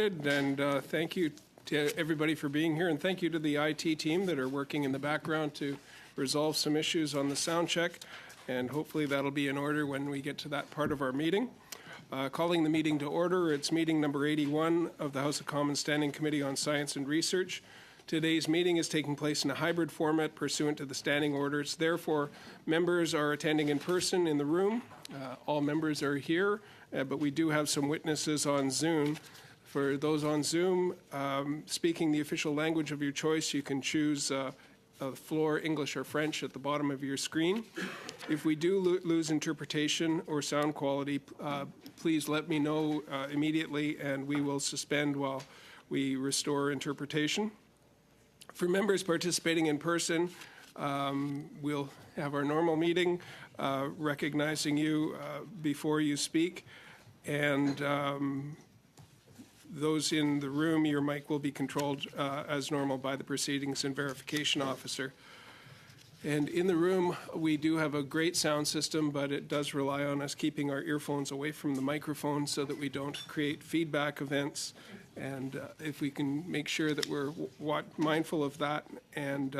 started, and thank you to everybody for being here, and thank you to the IT team that are working in the background to resolve some issues on the sound check, and hopefully that'll be in order when we get to that part of our meeting. Calling the meeting to order, it's meeting number 81 of the House of Commons Standing Committee on Science and Research. Today's meeting is taking place in a hybrid format pursuant to the standing orders. Therefore, members are attending in person in the room. All members are here, but we do have some witnesses on Zoom. For those on Zoom, speaking the official language of your choice, you can choose floor, English, or French at the bottom of your screen. If we do lose interpretation or sound quality, please let me know immediately, and we will suspend while we restore interpretation. For members participating in person, we'll have our normal meeting, recognizing you before you speak, and those in the room, your mic will be controlled as normal by the Proceedings and Verification Officer. And in the room, we do have a great sound system, but it does rely on us keeping our earphones away from the microphone so that we don't create feedback events. And if we can make sure that we're mindful of that and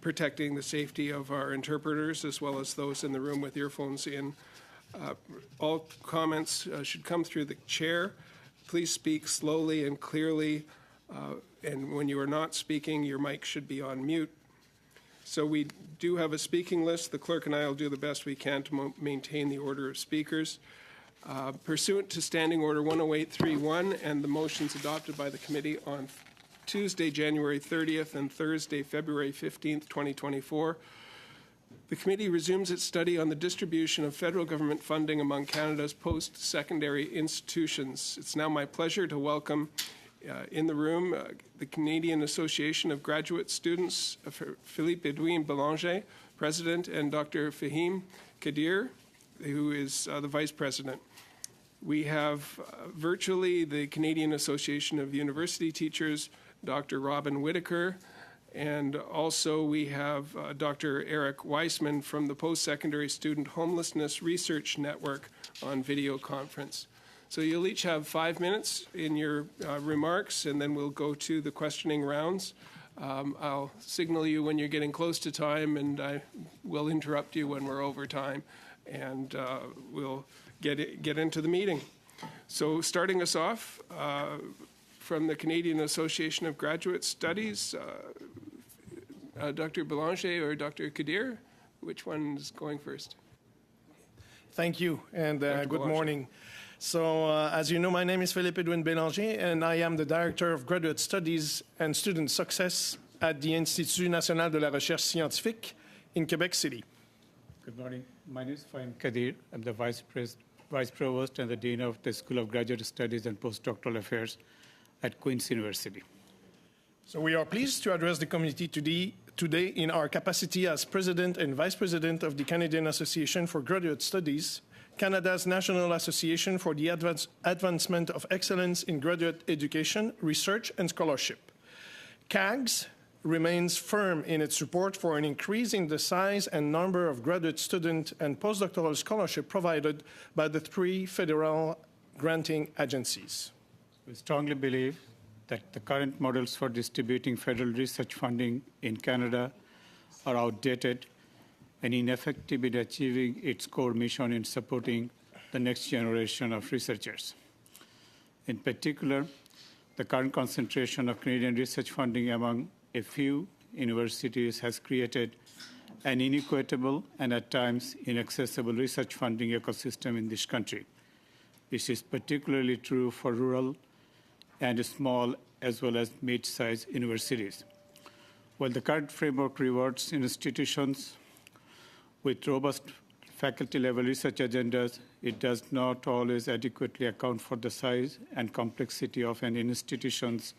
protecting the safety of our interpreters as well as those in the room with earphones in. All comments should come through the chair. Please speak slowly and clearly, and when you are not speaking, your mic should be on mute. So we do have a speaking list. The clerk and I will do the best we can to maintain the order of speakers. Pursuant to Standing Order 10831 and the motions adopted by the committee on Tuesday, January 30th and Thursday, February 15th, 2024, the committee resumes its study on the distribution of federal government funding among Canada's post-secondary institutions. It's now my pleasure to welcome in the room the Canadian Association of Graduate Students, Philippe-Edouin Bélanger, President, and Dr. Fahim Kadir, who is the Vice President. We have virtually the Canadian Association of University Teachers, Dr. Robin Whitaker, and also we have Dr. Eric Weissman from the Post-Secondary Student Homelessness Research Network on video conference. So you'll each have 5 minutes in your remarks, and then we'll go to the questioning rounds. I'll signal you when you're getting close to time, and I will interrupt you when we're over time, and we'll get into the meeting. So starting us off, from the Canadian Association of Graduate Studies, Dr. Bélanger or Dr. Kadir, which one is going first? Thank you, and good morning. So, as you know, my name is Philippe-Edouin Bélanger, and I am the Director of Graduate Studies and Student Success at the Institut National de la Recherche Scientifique in Quebec City. Good morning. My name is Fahim Kadir. I'm the Vice Provost and the Dean of the School of Graduate Studies and Postdoctoral Affairs at Queen's University. So we are pleased to address the community today in our capacity as President and Vice President of the Canadian Association for Graduate Studies, Canada's National Association for the Advancement of Excellence in Graduate Education, Research and Scholarship. CAGS remains firm in its support for an increase in the size and number of graduate student and postdoctoral scholarship provided by the 3 federal granting agencies. We strongly believe that the current models for distributing federal research funding in Canada are outdated and ineffective in achieving its core mission in supporting the next generation of researchers. In particular, the current concentration of Canadian research funding among a few universities has created an inequitable and at times inaccessible research funding ecosystem in this country. This is particularly true for rural and small as well as mid-sized universities. While the current framework rewards institutions with robust faculty-level research agendas, it does not always adequately account for the size and complexity of an institution's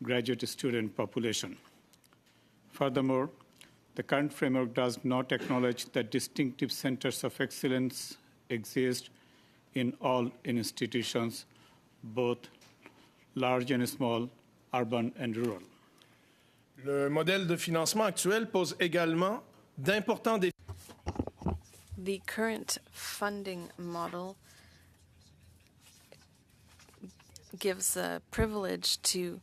graduate student population. Furthermore, the current framework does not acknowledge that distinctive centers of excellence exist in all institutions, both large and small, urban and rural. Le modèle de financement actuel pose également d'importants défis. The current funding model gives a privilege to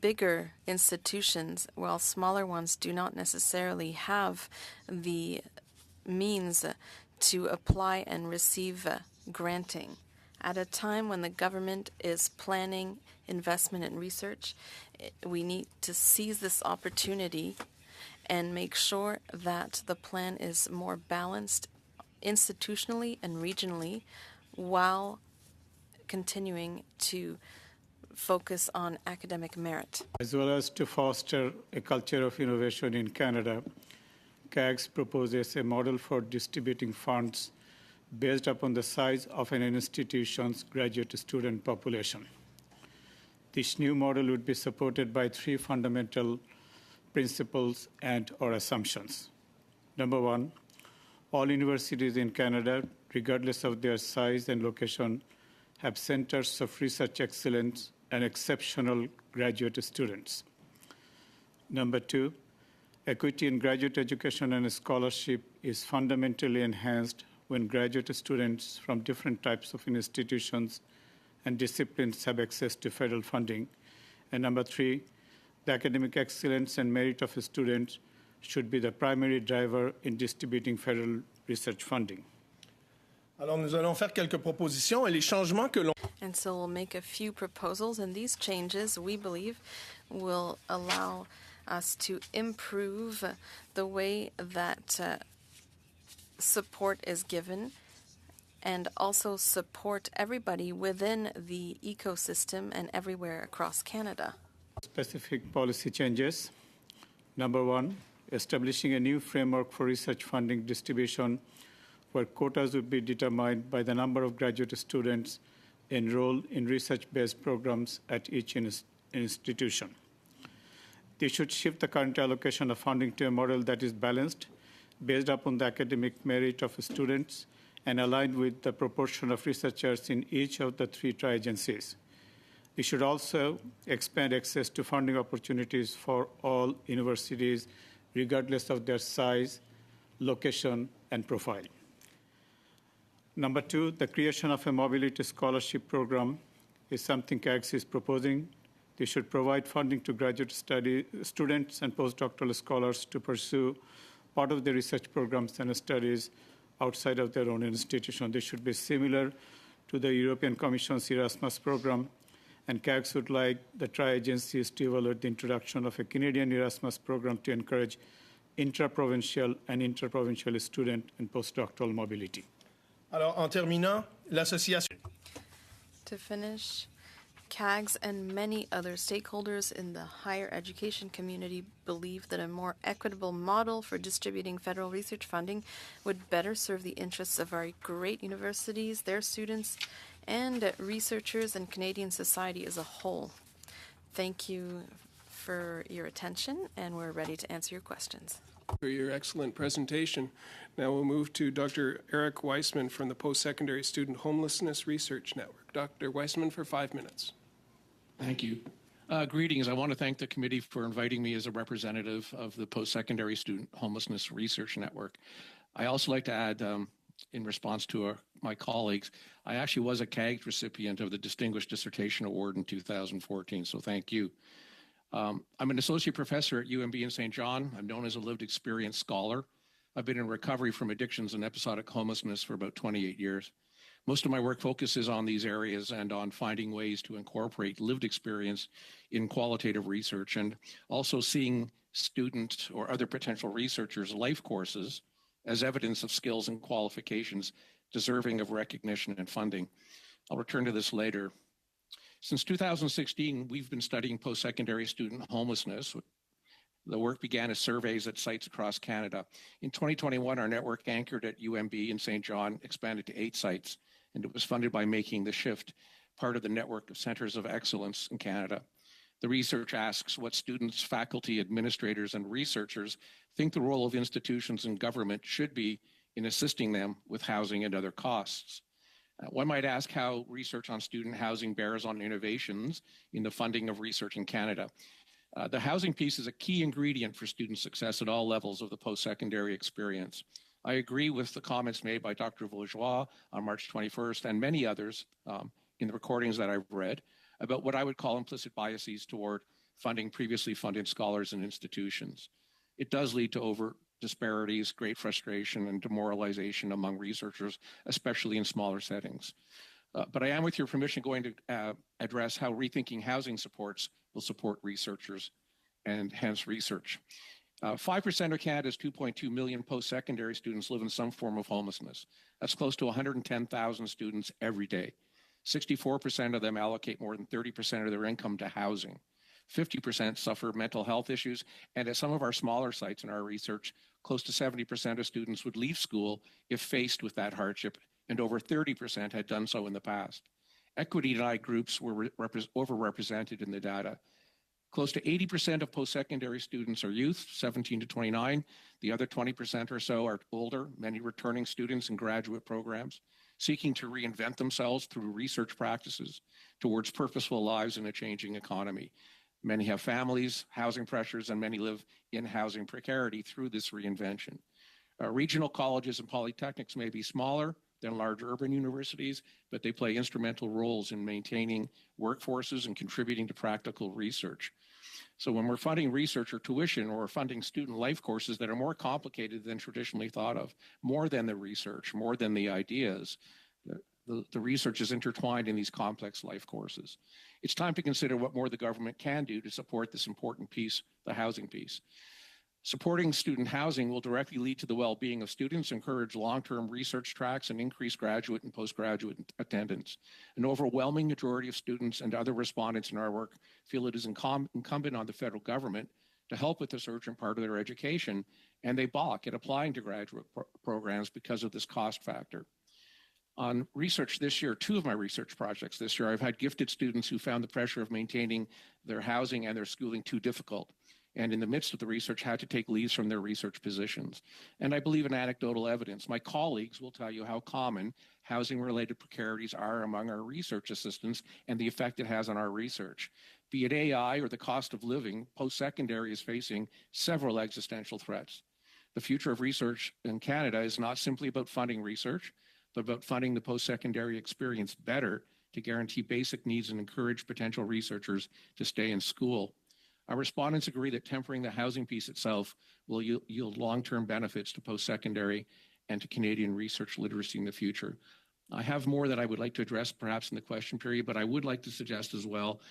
bigger institutions, while smaller ones do not necessarily have the means to apply and receive granting. At a time when the government is planning investment in research, we need to seize this opportunity and make sure that the plan is more balanced institutionally and regionally while continuing to focus on academic merit. As well as to foster a culture of innovation in Canada, CAGS proposes a model for distributing funds based upon the size of an institution's graduate student population. This new model would be supported by three fundamental principles and/or assumptions. Number one, all universities in Canada, regardless of their size and location, have centers of research excellence and exceptional graduate students. Number two, equity in graduate education and scholarship is fundamentally enhanced when graduate students from different types of institutions and disciplines have access to federal funding. And number three, the academic excellence and merit of students should be the primary driver in distributing federal research funding. Alors, nous allons faire quelques propositions et les changements que l'on... And so we'll make a few proposals, and these changes, we believe, will allow us to improve the way that support is given and also support everybody within the ecosystem and everywhere across Canada. Specific policy changes. Number one, establishing a new framework for research funding distribution where quotas would be determined by the number of graduate students enrolled in research-based programs at each institution. They should shift the current allocation of funding to a model that is balanced, based upon the academic merit of students, and aligned with the proportion of researchers in each of the three tri-agencies. We should also expand access to funding opportunities for all universities, regardless of their size, location, and profile. Number two, the creation of a mobility scholarship program is something CAGS is proposing. They should provide funding to graduate students and postdoctoral scholars to pursue part of their research programs and studies outside of their own institution. They should be similar to the European Commission's Erasmus program, and CAGS would like the tri-agencies to evaluate the introduction of a Canadian Erasmus program to encourage intra-provincial and inter-provincial student and postdoctoral mobility. Alors, en terminant, l'association... To finish, CAGS and many other stakeholders in the higher education community believe that a more equitable model for distributing federal research funding would better serve the interests of our great universities, their students, and researchers and Canadian society as a whole. Thank you for your attention, and we're ready to answer your questions. For your excellent presentation. Now we'll move to Dr. Eric Weissman from the Post-Secondary Student Homelessness Research Network. Dr. Weissman for 5 minutes. Thank you. Greetings. I want to thank the committee for inviting me as a representative of the Post-Secondary Student Homelessness Research Network. I also like to add, in response to my colleagues, I actually was a CAGS recipient of the Distinguished Dissertation Award in 2014, so thank you. I'm an associate professor at UMB in St. John. I'm known as a lived experience scholar. I've been in recovery from addictions and episodic homelessness for about 28 years. Most of my work focuses on these areas and on finding ways to incorporate lived experience in qualitative research, and also seeing student or other potential researchers' life courses as evidence of skills and qualifications deserving of recognition and funding. I'll return to this later. Since 2016, we've been studying post-secondary student homelessness. The work began as surveys at sites across Canada. In 2021, our network anchored at UMB in St. John expanded to 8 sites, and it was funded by Making the Shift, part of the network of centers of excellence in Canada. The research asks what students, faculty, administrators, and researchers think the role of institutions and government should be in assisting them with housing and other costs. One might ask how research on student housing bears on innovations in the funding of research in Canada. The housing piece is a key ingredient for student success at all levels of the post-secondary experience. I agree with the comments made by Dr. Bourgeois on March 21st and many others in the recordings that I've read. about what I would call implicit biases toward funding previously funded scholars and institutions. It does lead to over disparities, great frustration, and demoralization among researchers, especially in smaller settings. But I am, with your permission, going to address how rethinking housing supports will support researchers and hence research. 5% of Canada's 2.2 million post-secondary students live in some form of homelessness. That's close to 110,000 students every day. 64% of them allocate more than 30% of their income to housing. 50% suffer mental health issues, and at some of our smaller sites in our research, close to 70% of students would leave school if faced with that hardship, and over 30% had done so in the past. Equity-denied groups were overrepresented in the data. Close to 80% of post-secondary students are youth, 17 to 29. The other 20% or so are older, many returning students in graduate programs, seeking to reinvent themselves through research practices towards purposeful lives in a changing economy. Many have families, housing pressures, and many live in housing precarity through this reinvention. Regional colleges and polytechnics may be smaller than large urban universities, but they play instrumental roles in maintaining workforces and contributing to practical research. So when we're funding research or tuition, or funding student life courses that are more complicated than traditionally thought of, more than the research, more than the ideas, the research is intertwined in these complex life courses. It's time to consider what more the government can do to support this important piece, the housing piece. Supporting student housing will directly lead to the well-being of students, encourage long-term research tracks, and increase graduate and postgraduate attendance. An overwhelming majority of students and other respondents in our work feel it is incumbent on the federal government to help with this urgent part of their education, and they balk at applying to graduate programs because of this cost factor. On research this year, 2 of my research projects this year, I've had gifted students who found the pressure of maintaining their housing and their schooling too difficult, and in the midst of the research had to take leaves from their research positions. And I believe in anecdotal evidence. My colleagues will tell you how common housing-related precarities are among our research assistants and the effect it has on our research. Be it AI or the cost of living, post-secondary is facing several existential threats. The future of research in Canada is not simply about funding research, but about funding the post-secondary experience better to guarantee basic needs and encourage potential researchers to stay in school. Our respondents agree that tempering the housing piece itself will yield long-term benefits to post-secondary and to Canadian research literacy in the future. I have more that I would like to address perhaps in the question period, but I would like to suggest as well,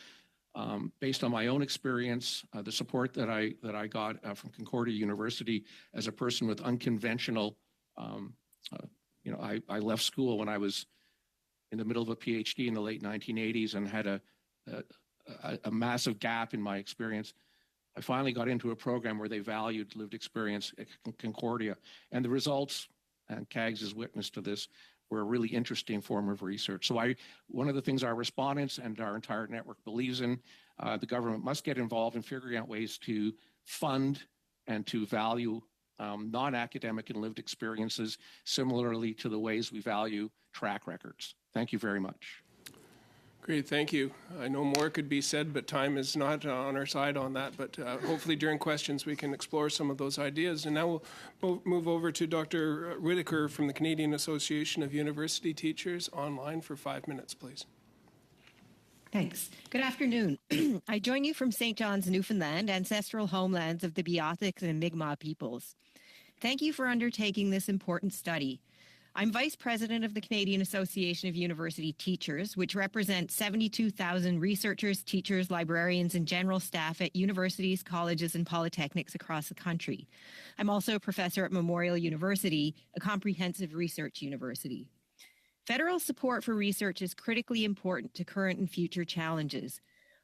based on my own experience, the support that I got from Concordia University as a person with unconventional, I left school when I was in the middle of a PhD in the late 1980s and had a massive gap in my experience. I finally got into a program where they valued lived experience at Concordia, and the results, and CAGS is witness to this, were a really interesting form of research. So one of the things our respondents and our entire network believes in, the government must get involved in figuring out ways to fund and to value non-academic and lived experiences, similarly to the ways we value track records. Thank you very much. Great, thank you. I know more could be said, but time is not on our side on that. But hopefully during questions we can explore some of those ideas. And now we'll move over to Dr. Whitaker from the Canadian Association of University Teachers online for 5 minutes, please. Thanks. Good afternoon. I join you from St. John's, Newfoundland, ancestral homelands of the Beothuk and Mi'kmaq peoples. Thank you for undertaking this important study. I'm Vice President of the Canadian Association of University Teachers, which represents 72,000 researchers, teachers, librarians, and general staff at universities, colleges, and polytechnics across the country. I'm also a professor at Memorial University, a comprehensive research university. Federal support for research is critically important to current and future challenges.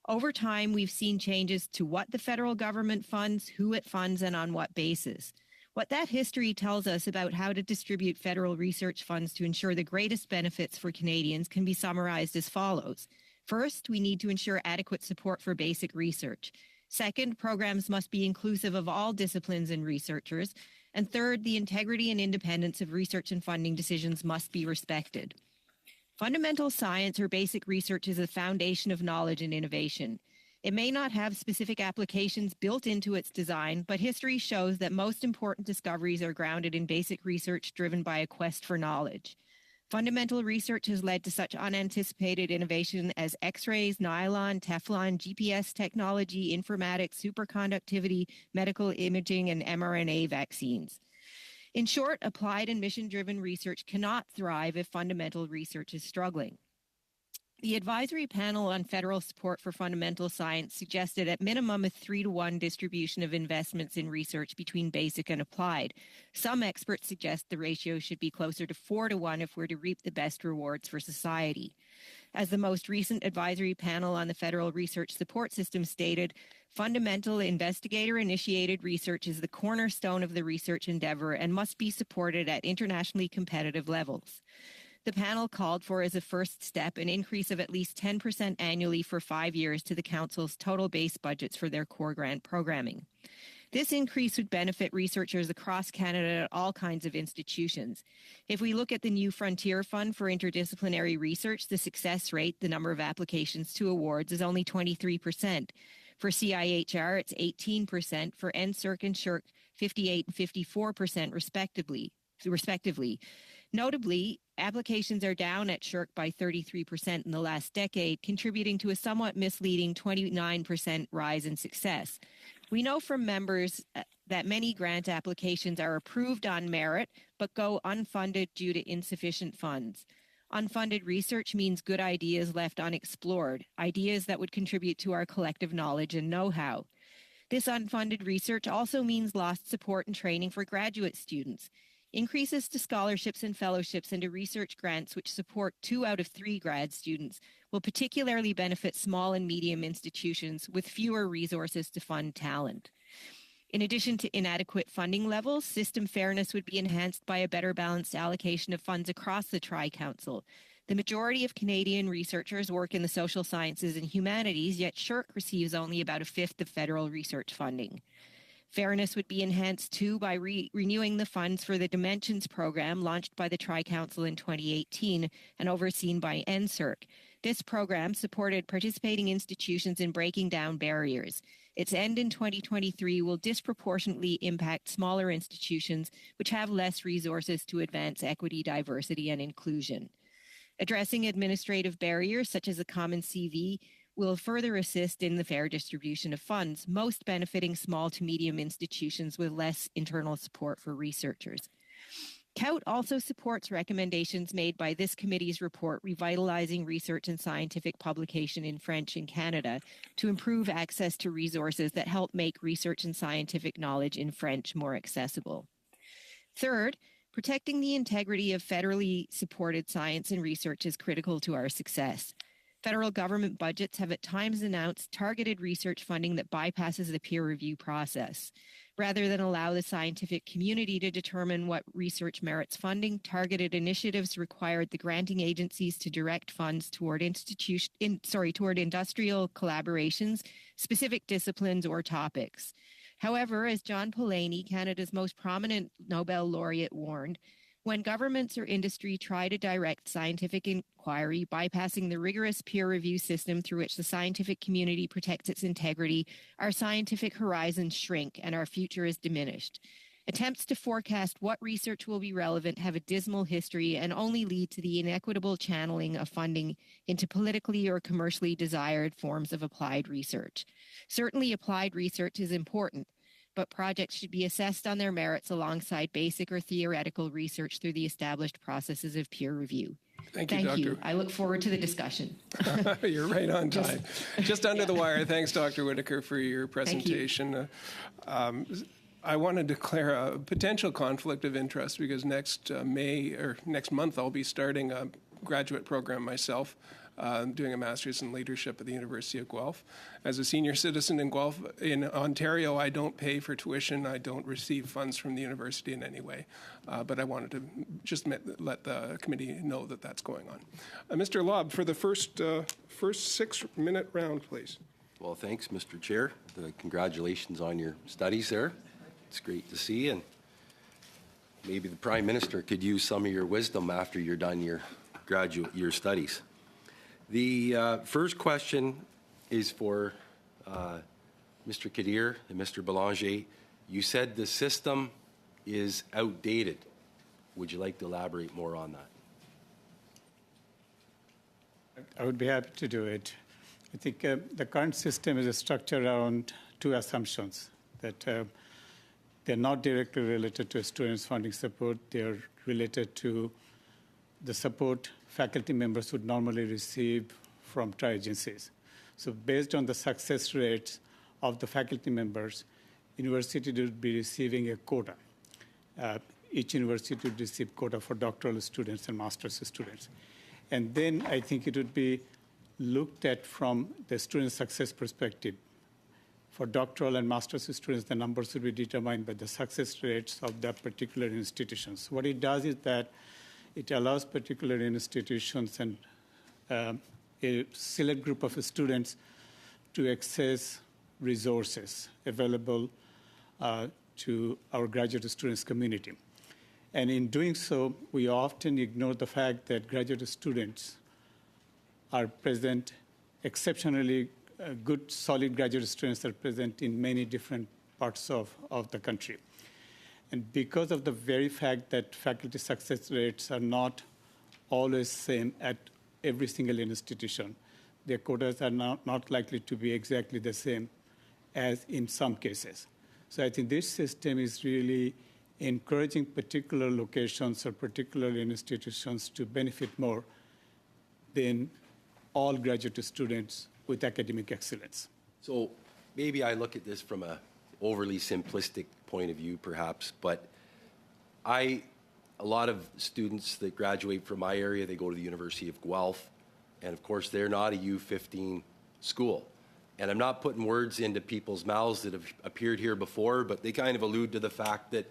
Over time, we've seen changes to what the federal government funds, who it funds, and on what basis. What that history tells us about how to distribute federal research funds to ensure the greatest benefits for Canadians can be summarized as follows. First, we need to ensure adequate support for basic research. Second, programs must be inclusive of all disciplines and researchers. And third, the integrity and independence of research and funding decisions must be respected. Fundamental science or basic research is the foundation of knowledge and innovation. It may not have specific applications built into its design, but history shows that most important discoveries are grounded in basic research driven by a quest for knowledge. Fundamental research has led to such unanticipated innovation as X-rays, nylon, Teflon, GPS technology, informatics, superconductivity, medical imaging, and mRNA vaccines. In short, applied and mission-driven research cannot thrive if fundamental research is struggling. The advisory panel on federal support for fundamental science suggested at minimum a 3-to-1 distribution of investments in research between basic and applied. Some experts suggest the ratio should be closer to 4-to-1 if we're to reap the best rewards for society. As the most recent advisory panel on the Federal Research Support System stated, fundamental investigator-initiated research is the cornerstone of the research endeavor and must be supported at internationally competitive levels. The panel called for, as a first step, an increase of at least 10% annually for 5 years to the Council's total base budgets for their core grant programming. This increase would benefit researchers across Canada at all kinds of institutions. If we look at the New Frontier Fund for Interdisciplinary Research, the success rate, the number of applications to awards, is only 23%. For CIHR, it's 18%. For NSERC and SSHRC, 58 and 54% respectively. Notably, applications are down at SSHRC by 33% in the last decade, contributing to a somewhat misleading 29% rise in success. We know from members that many grant applications are approved on merit, but go unfunded due to insufficient funds. Unfunded research means good ideas left unexplored, ideas that would contribute to our collective knowledge and know-how. This unfunded research also means lost support and training for graduate students. Increases to scholarships and fellowships and to research grants, which support 2 out of 3 grad students, will particularly benefit small and medium institutions with fewer resources to fund talent. In addition to inadequate funding levels, system fairness would be enhanced by a better balanced allocation of funds across the Tri-Council. The majority of Canadian researchers work in the social sciences and humanities, yet SSHRC receives only about 1/5 of federal research funding. Fairness would be enhanced, too, by renewing the funds for the Dimensions program launched by the Tri-Council in 2018 and overseen by NSERC. This program supported participating institutions in breaking down barriers. Its end in 2023 will disproportionately impact smaller institutions which have less resources to advance equity, diversity, and inclusion. Addressing administrative barriers, such as a common CV, will further assist in the fair distribution of funds, most benefiting small to medium institutions with less internal support for researchers. COUT also supports recommendations made by this committee's report revitalizing research and scientific publication in French in Canada to improve access to resources that help make research and scientific knowledge in French more accessible. Third, protecting the integrity of federally supported science and research is critical to our success. Federal government budgets have at times announced targeted research funding that bypasses the peer review process. Rather than allow the scientific community to determine what research merits funding, targeted initiatives required the granting agencies to direct funds toward industrial collaborations, specific disciplines, or topics. However, as John Polanyi, Canada's most prominent Nobel laureate, warned, when governments or industry try to direct scientific inquiry, bypassing the rigorous peer review system through which the scientific community protects its integrity, our scientific horizons shrink and our future is diminished. Attempts to forecast what research will be relevant have a dismal history and only lead to the inequitable channeling of funding into politically or commercially desired forms of applied research. Certainly, applied research is important, but projects should be assessed on their merits alongside basic or theoretical research through the established processes of peer review. Thank you, Doctor. I look forward to the discussion. You're right on time. Just under the wire. Thanks, Dr. Whitaker, for your presentation. I want to declare a potential conflict of interest because next month I'll be starting a graduate program myself. Doing a master's in leadership at the University of Guelph. As a senior citizen in Guelph, in Ontario, I don't pay for tuition. I don't receive funds from the university in any way. But I wanted to just let the committee know that that's going on. Mr. Lobb, for the first 6-minute round, please. Well, thanks, Mr. Chair. Congratulations on your studies there. It's great to see. And maybe the Prime Minister could use some of your wisdom after you're done your studies. The first question is for Mr. Kadir and Mr. Belanger. You said the system is outdated. Would you like to elaborate more on that? I would be happy to do it. I think the current system is structured around two assumptions, that they're not directly related to students' funding support. They're related to the support faculty members would normally receive from tri-agencies. So based on the success rates of the faculty members, university would be receiving a quota. Each university would receive quota for doctoral students and master's students. And then I think it would be looked at from the student success perspective. For doctoral and master's students, the numbers would be determined by the success rates of that particular institutions. What it does is that it allows particular institutions and a select group of students to access resources available to our graduate students community. And in doing so, we often ignore the fact that graduate students are present, exceptionally good, solid graduate students are present in many different parts of the country. And because of the very fact that faculty success rates are not always same at every single institution, their quotas are not likely to be exactly the same as in some cases. So I think this system is really encouraging particular locations or particular institutions to benefit more than all graduate students with academic excellence. So maybe I look at this from a overly simplistic point of view, perhaps, but a lot of students that graduate from my area, they go to the University of Guelph, and of course they're not a U15 school. And I'm not putting words into people's mouths that have appeared here before, but they kind of allude to the fact that,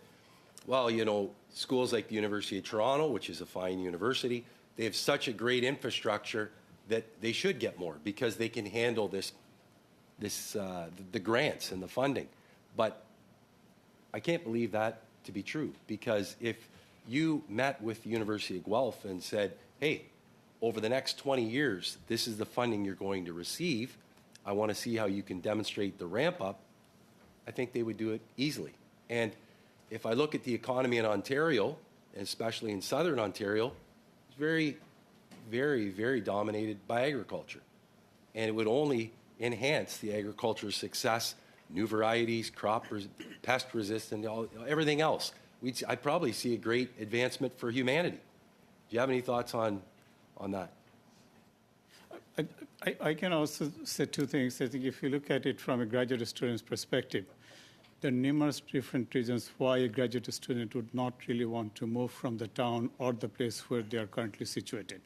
well, you know, schools like the University of Toronto, which is a fine university, they have such a great infrastructure that they should get more because they can handle the grants and the funding. But I can't believe that to be true, because if you met with the University of Guelph and said, hey, over the next 20 years, this is the funding you're going to receive, I want to see how you can demonstrate the ramp up, I think they would do it easily. And if I look at the economy in Ontario, and especially in southern Ontario, it's very, very, very dominated by agriculture. And it would only enhance the agriculture's success, new varieties, pest resistant, everything else. I'd probably see a great advancement for humanity. Do you have any thoughts on that? I can also say two things. I think if you look at it from a graduate student's perspective, there are numerous different reasons why a graduate student would not really want to move from the town or the place where they are currently situated.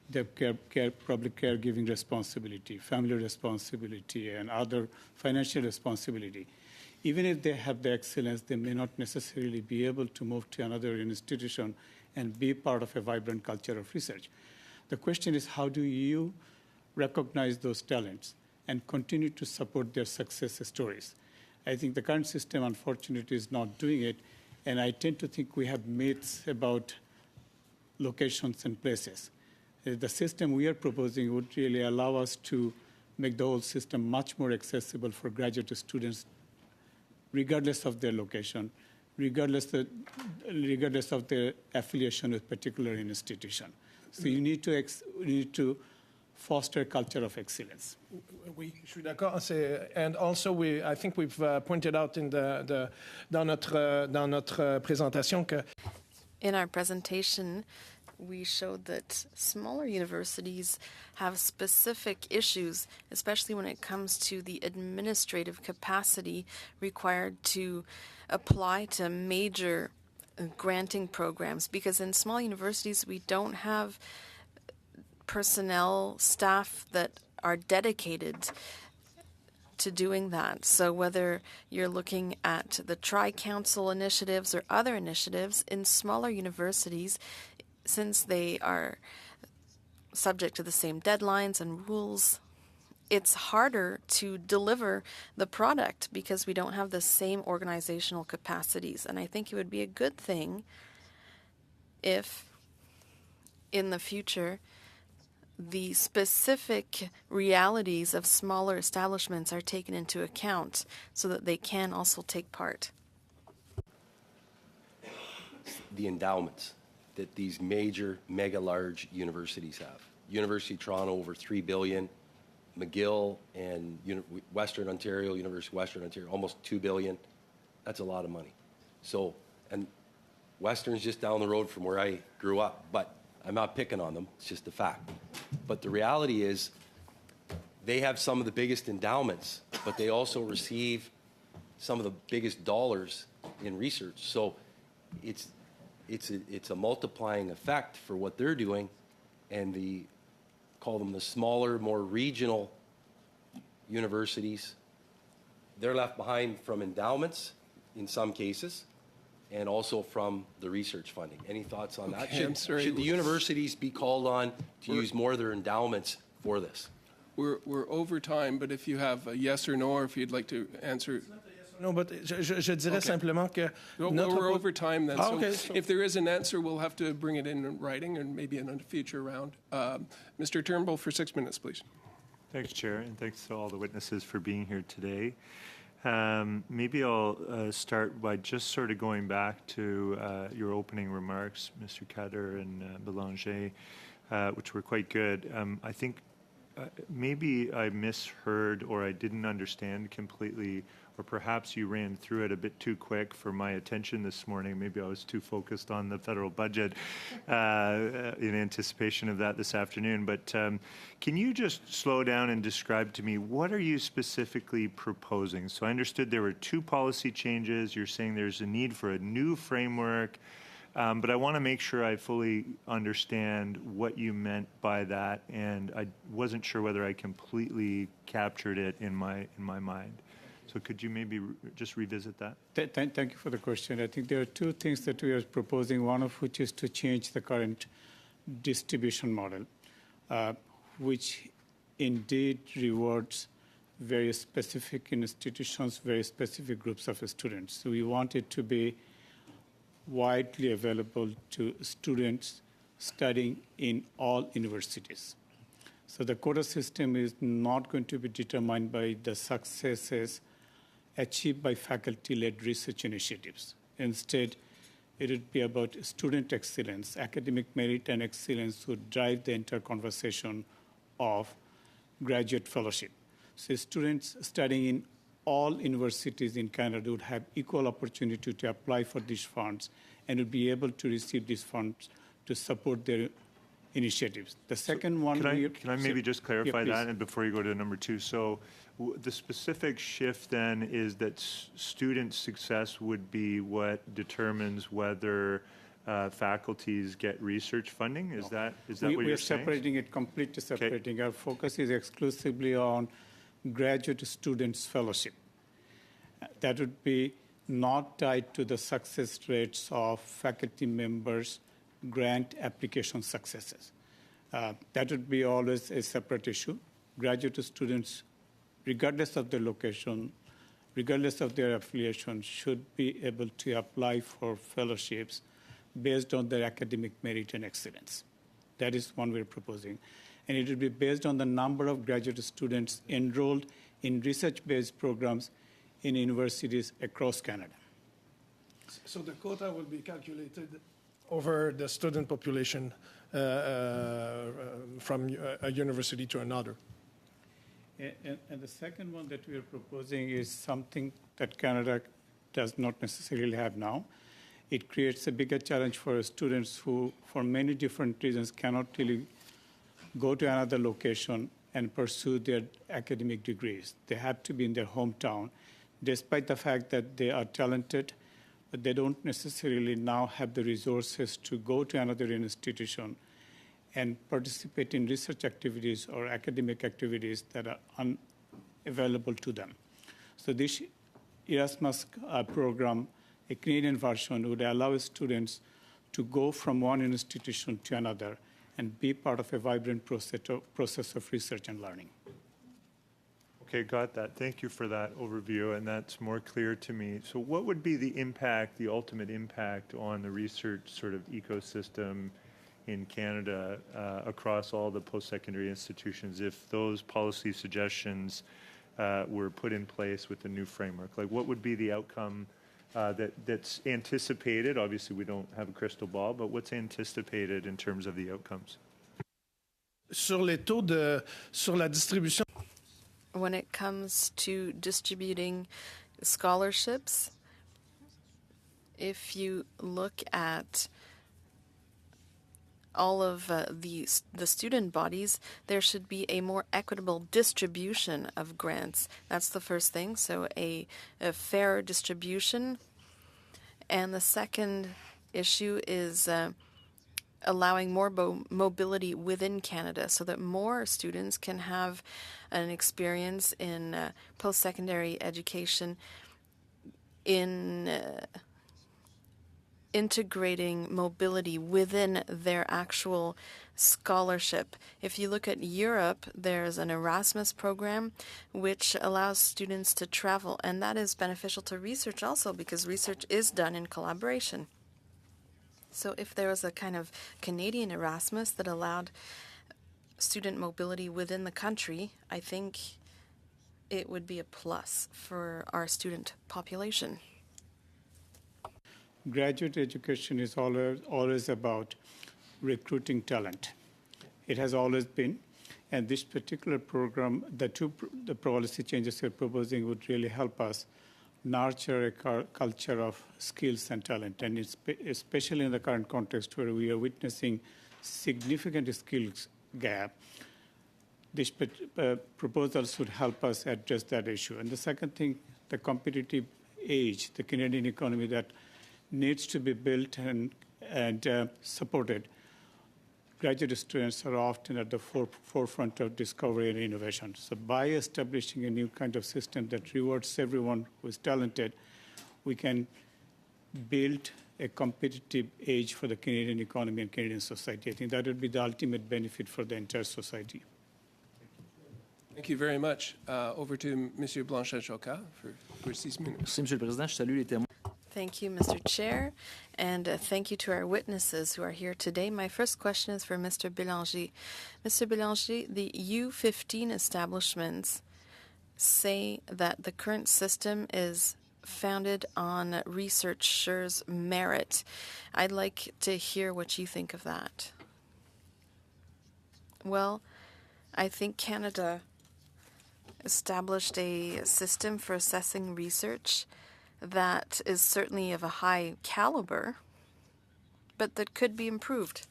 They have public caregiving responsibility, family responsibility, and other financial responsibility. Even if they have the excellence, they may not necessarily be able to move to another institution and be part of a vibrant culture of research. The question is, how do you recognize those talents and continue to support their success stories? I think the current system, unfortunately, is not doing it, and I tend to think we have myths about locations and places. The system we are proposing would really allow us to make the whole system much more accessible for graduate students, regardless of their location, regardless of their affiliation with particular institution. So you need to foster a culture of excellence. Oui, je suis d'accord. And also, I think we've pointed out in dans notre présentation que In our presentation, we showed that smaller universities have specific issues, especially when it comes to the administrative capacity required to apply to major granting programs. Because in small universities, we don't have personnel, staff that are dedicated to doing that. So whether you're looking at the Tri-Council initiatives or other initiatives in smaller universities, since they are subject to the same deadlines and rules, it's harder to deliver the product because we don't have the same organizational capacities. And I think it would be a good thing if in the future the specific realities of smaller establishments are taken into account so that they can also take part. The endowments that these major, mega large universities have. University of Toronto over $3 billion. McGill and Western Ontario, University of Western Ontario, almost $2 billion. That's a lot of money. So, and Western's just down the road from where I grew up, but I'm not picking on them. It's just a fact. But the reality is they have some of the biggest endowments, but they also receive some of the biggest dollars in research. So it's a multiplying effect for what they're doing, and call them the smaller, more regional universities. They're left behind from endowments in some cases, and also from the research funding. Any thoughts on that? Okay, I'm sorry. Should the universities be called on to use more of their endowments for this? We're over time, but if you have a yes or no, or if you'd like to answer. No, but je dirais simplement que No, notre we're over time then. So okay. if there is an answer, we'll have to bring it in writing and maybe in a future round. Mr. Turnbull for 6 minutes, please. Thanks, Chair, and thanks to all the witnesses for being here today. Maybe I'll start by just sort of going back to your opening remarks, Mr. Kader and Belanger, which were quite good. I think maybe I misheard or I didn't understand completely, or perhaps you ran through it a bit too quick for my attention this morning. Maybe I was too focused on the federal budget in anticipation of that this afternoon. But can you just slow down and describe to me, what are you specifically proposing? So I understood there were 2 policy changes. You're saying there's a need for a new framework. But I want to make sure I fully understand what you meant by that, and I wasn't sure whether I completely captured it in my mind. So could you maybe just revisit that? Thank you for the question. I think there are 2 things that we are proposing, one of which is to change the current distribution model, which indeed rewards very specific institutions, very specific groups of students. So we want it to be widely available to students studying in all universities. So the quota system is not going to be determined by the successes achieved by faculty-led research initiatives. Instead, it would be about student excellence, academic merit and excellence would drive the entire conversation of graduate fellowship. So students studying in all universities in Canada would have equal opportunity to apply for these funds and would be able to receive these funds to support their initiatives. The second one... Can I maybe just clarify yeah, that and before you go to number 2? So the specific shift then is that student success would be what determines whether faculties get research funding? Is that what you're saying? We are separating it, completely separating. Okay. Our focus is exclusively on graduate students' fellowship. That would be not tied to the success rates of faculty members' grant application successes. That would be always a separate issue. Graduate students, regardless of their location, regardless of their affiliation, should be able to apply for fellowships based on their academic merit and excellence. That is one we're proposing. And it will be based on the number of graduate students enrolled in research-based programs in universities across Canada. So the quota will be calculated over the student population from a university to another. And the second one that we are proposing is something that Canada does not necessarily have now. It creates a bigger challenge for students who, for many different reasons, cannot really go to another location and pursue their academic degrees. They have to be in their hometown, despite the fact that they are talented, but they don't necessarily now have the resources to go to another institution and participate in research activities or academic activities that are unavailable to them. So this Erasmus program, a Canadian version, would allow students to go from one institution to another and be part of a vibrant process of research and learning. Okay, got that. Thank you for that overview, and that's more clear to me. So what would be the impact, the ultimate impact on the research sort of ecosystem in Canada across all the post-secondary institutions if those policy suggestions were put in place with the new framework? Like, what would be the outcome that's anticipated? Obviously, we don't have a crystal ball, but what's anticipated in terms of the outcomes? Sur les taux sur la distribution. When it comes to distributing scholarships, if you look at all of the student bodies, there should be a more equitable distribution of grants. That's the first thing, so a fair distribution. And the second issue is allowing more mobility within Canada so that more students can have an experience in post-secondary education in integrating mobility within their actual scholarship. If you look at Europe, there's an Erasmus program which allows students to travel, and that is beneficial to research also because research is done in collaboration. So if there was a kind of Canadian Erasmus that allowed student mobility within the country, I think it would be a plus for our student population. Graduate education is always about recruiting talent. It has always been. And this particular program, the policy changes we're proposing would really help us nurture a culture of skills and talent. And especially in the current context where we are witnessing significant skills gap, this proposals would help us address that issue. And the second thing, the competitive age, the Canadian economy that needs to be built and supported. Graduate students are often at the forefront of discovery and innovation. So by establishing a new kind of system that rewards everyone who is talented, we can build a competitive edge for the Canadian economy and Canadian society. I think that would be the ultimate benefit for the entire society. Thank you very much. Over to Monsieur Blanchet-Chocat for 6 minutes. Merci, Monsieur le Président. Je salue les témoins. Thank you, Mr. Chair, and thank you to our witnesses who are here today. My first question is for Mr. Bélanger. Mr. Bélanger, the U15 establishments say that the current system is founded on researchers' merit. I'd like to hear what you think of that. Well, I think Canada established a system for assessing research that is certainly of a high caliber, but that could be improved.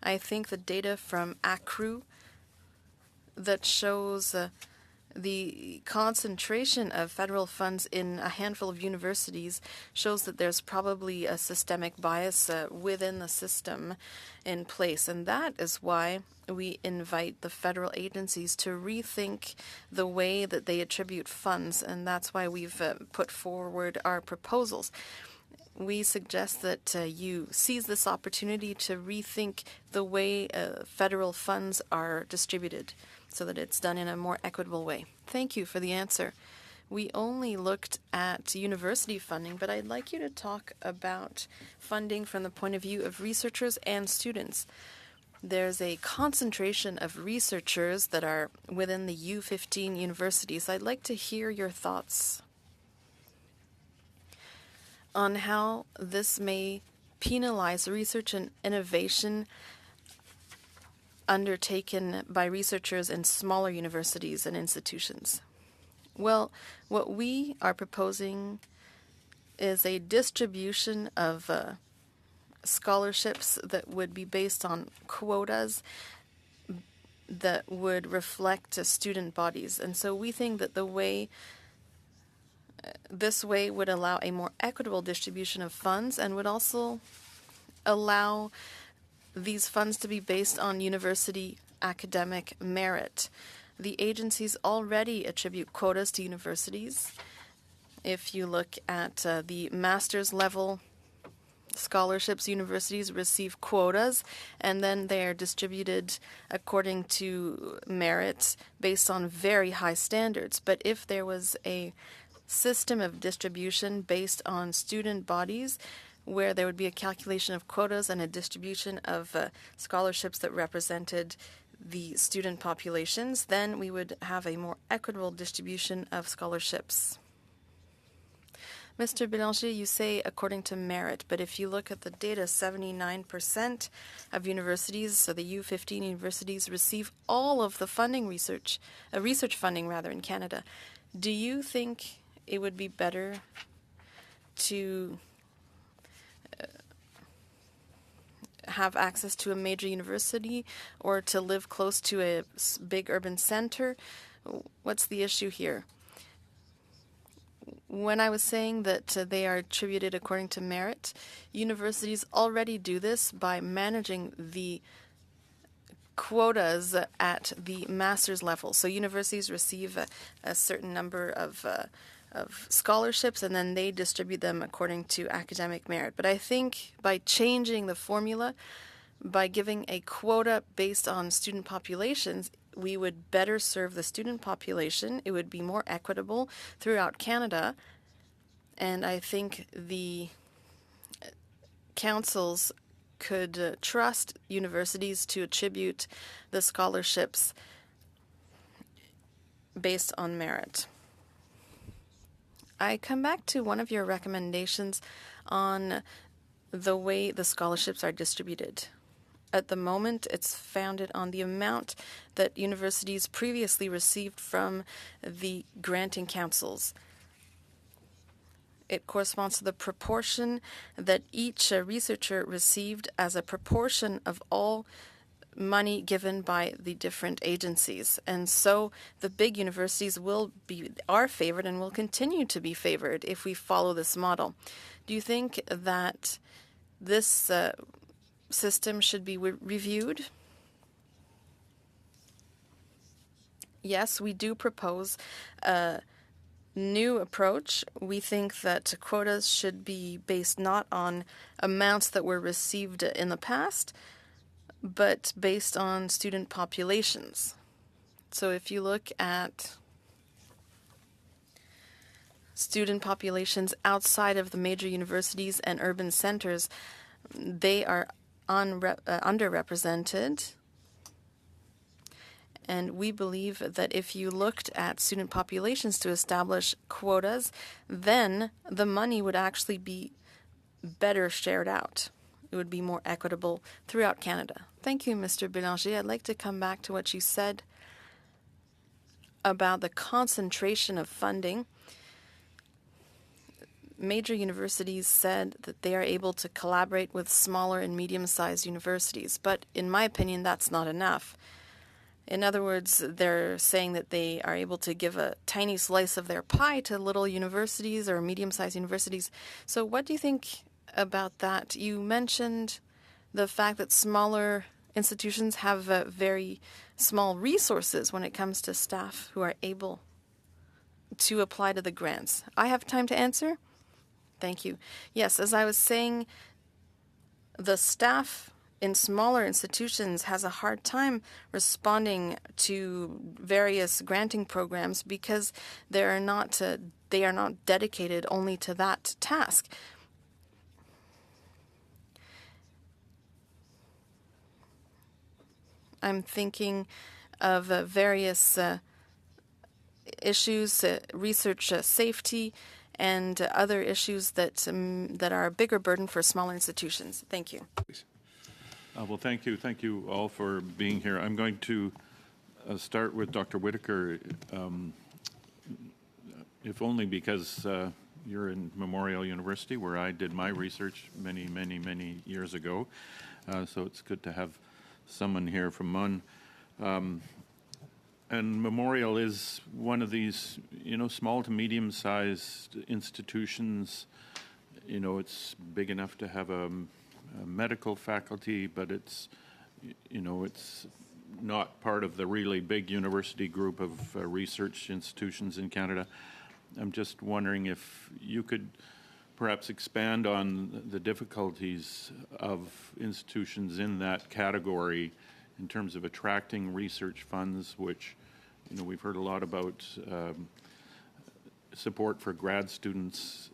I think the data from ACRU that shows the concentration of federal funds in a handful of universities shows that there's probably a systemic bias within the system in place. And that is why we invite the federal agencies to rethink the way that they attribute funds. And that's why we've put forward our proposals. We suggest that you seize this opportunity to rethink the way federal funds are distributed so that it's done in a more equitable way. Thank you for the answer. We only looked at university funding, but I'd like you to talk about funding from the point of view of researchers and students. There's a concentration of researchers that are within the U15 universities. I'd like to hear your thoughts on how this may penalize research and innovation undertaken by researchers in smaller universities and institutions. Well, what we are proposing is a distribution of scholarships that would be based on quotas that would reflect student bodies. And so we think that this way would allow a more equitable distribution of funds and would also allow these funds to be based on university academic merit. The agencies already attribute quotas to universities. If you look at the master's level scholarships, universities receive quotas, and then they are distributed according to merit based on very high standards. But if there was a system of distribution based on student bodies, where there would be a calculation of quotas and a distribution of scholarships that represented the student populations, then we would have a more equitable distribution of scholarships. Mr. Bélanger, you say according to merit, but if you look at the data, 79% of universities, so the U15 universities, receive all of the funding research funding rather in Canada. Do you think it would be better to have access to a major university or to live close to a big urban center? What's the issue here? When I was saying that they are attributed according to merit, universities already do this by managing the quotas at the master's level. So universities receive a certain number of scholarships, and then they distribute them according to academic merit. But I think by changing the formula, by giving a quota based on student populations, we would better serve the student population. It would be more equitable throughout Canada. And I think the councils could trust universities to attribute the scholarships based on merit. I come back to one of your recommendations on the way the scholarships are distributed. At the moment, it's founded on the amount that universities previously received from the granting councils. It corresponds to the proportion that each researcher received as a proportion of all money given by the different agencies. And so the big universities are favored and will continue to be favored if we follow this model. Do you think that this system should be reviewed? Yes, we do propose a new approach. We think that quotas should be based not on amounts that were received in the past, but based on student populations. So if you look at student populations outside of the major universities and urban centers, they are underrepresented. And we believe that if you looked at student populations to establish quotas, then the money would actually be better shared out. It would be more equitable throughout Canada. Thank you, Mr. Bélanger. I'd like to come back to what you said about the concentration of funding. Major universities said that they are able to collaborate with smaller and medium-sized universities, but in my opinion, that's not enough. In other words, they're saying that they are able to give a tiny slice of their pie to little universities or medium-sized universities. So what do you think about that? You mentioned the fact that smaller institutions have very small resources when it comes to staff who are able to apply to the grants. I have time to answer? Thank you. Yes, as I was saying, the staff in smaller institutions has a hard time responding to various granting programs because they are not dedicated only to that task. I'm thinking of various issues, research safety, and other issues that are a bigger burden for smaller institutions. Thank you. Well, thank you. Thank you all for being here. I'm going to start with Dr. Whitaker, if only because you're in Memorial University, where I did my research many, many, many years ago. So it's good to have someone here from MUN. And Memorial is one of these, small to medium-sized institutions. It's big enough to have a medical faculty, but it's not part of the really big university group of research institutions in Canada. I'm just wondering if you could perhaps expand on the difficulties of institutions in that category in terms of attracting research funds, which, we've heard a lot about support for grad students,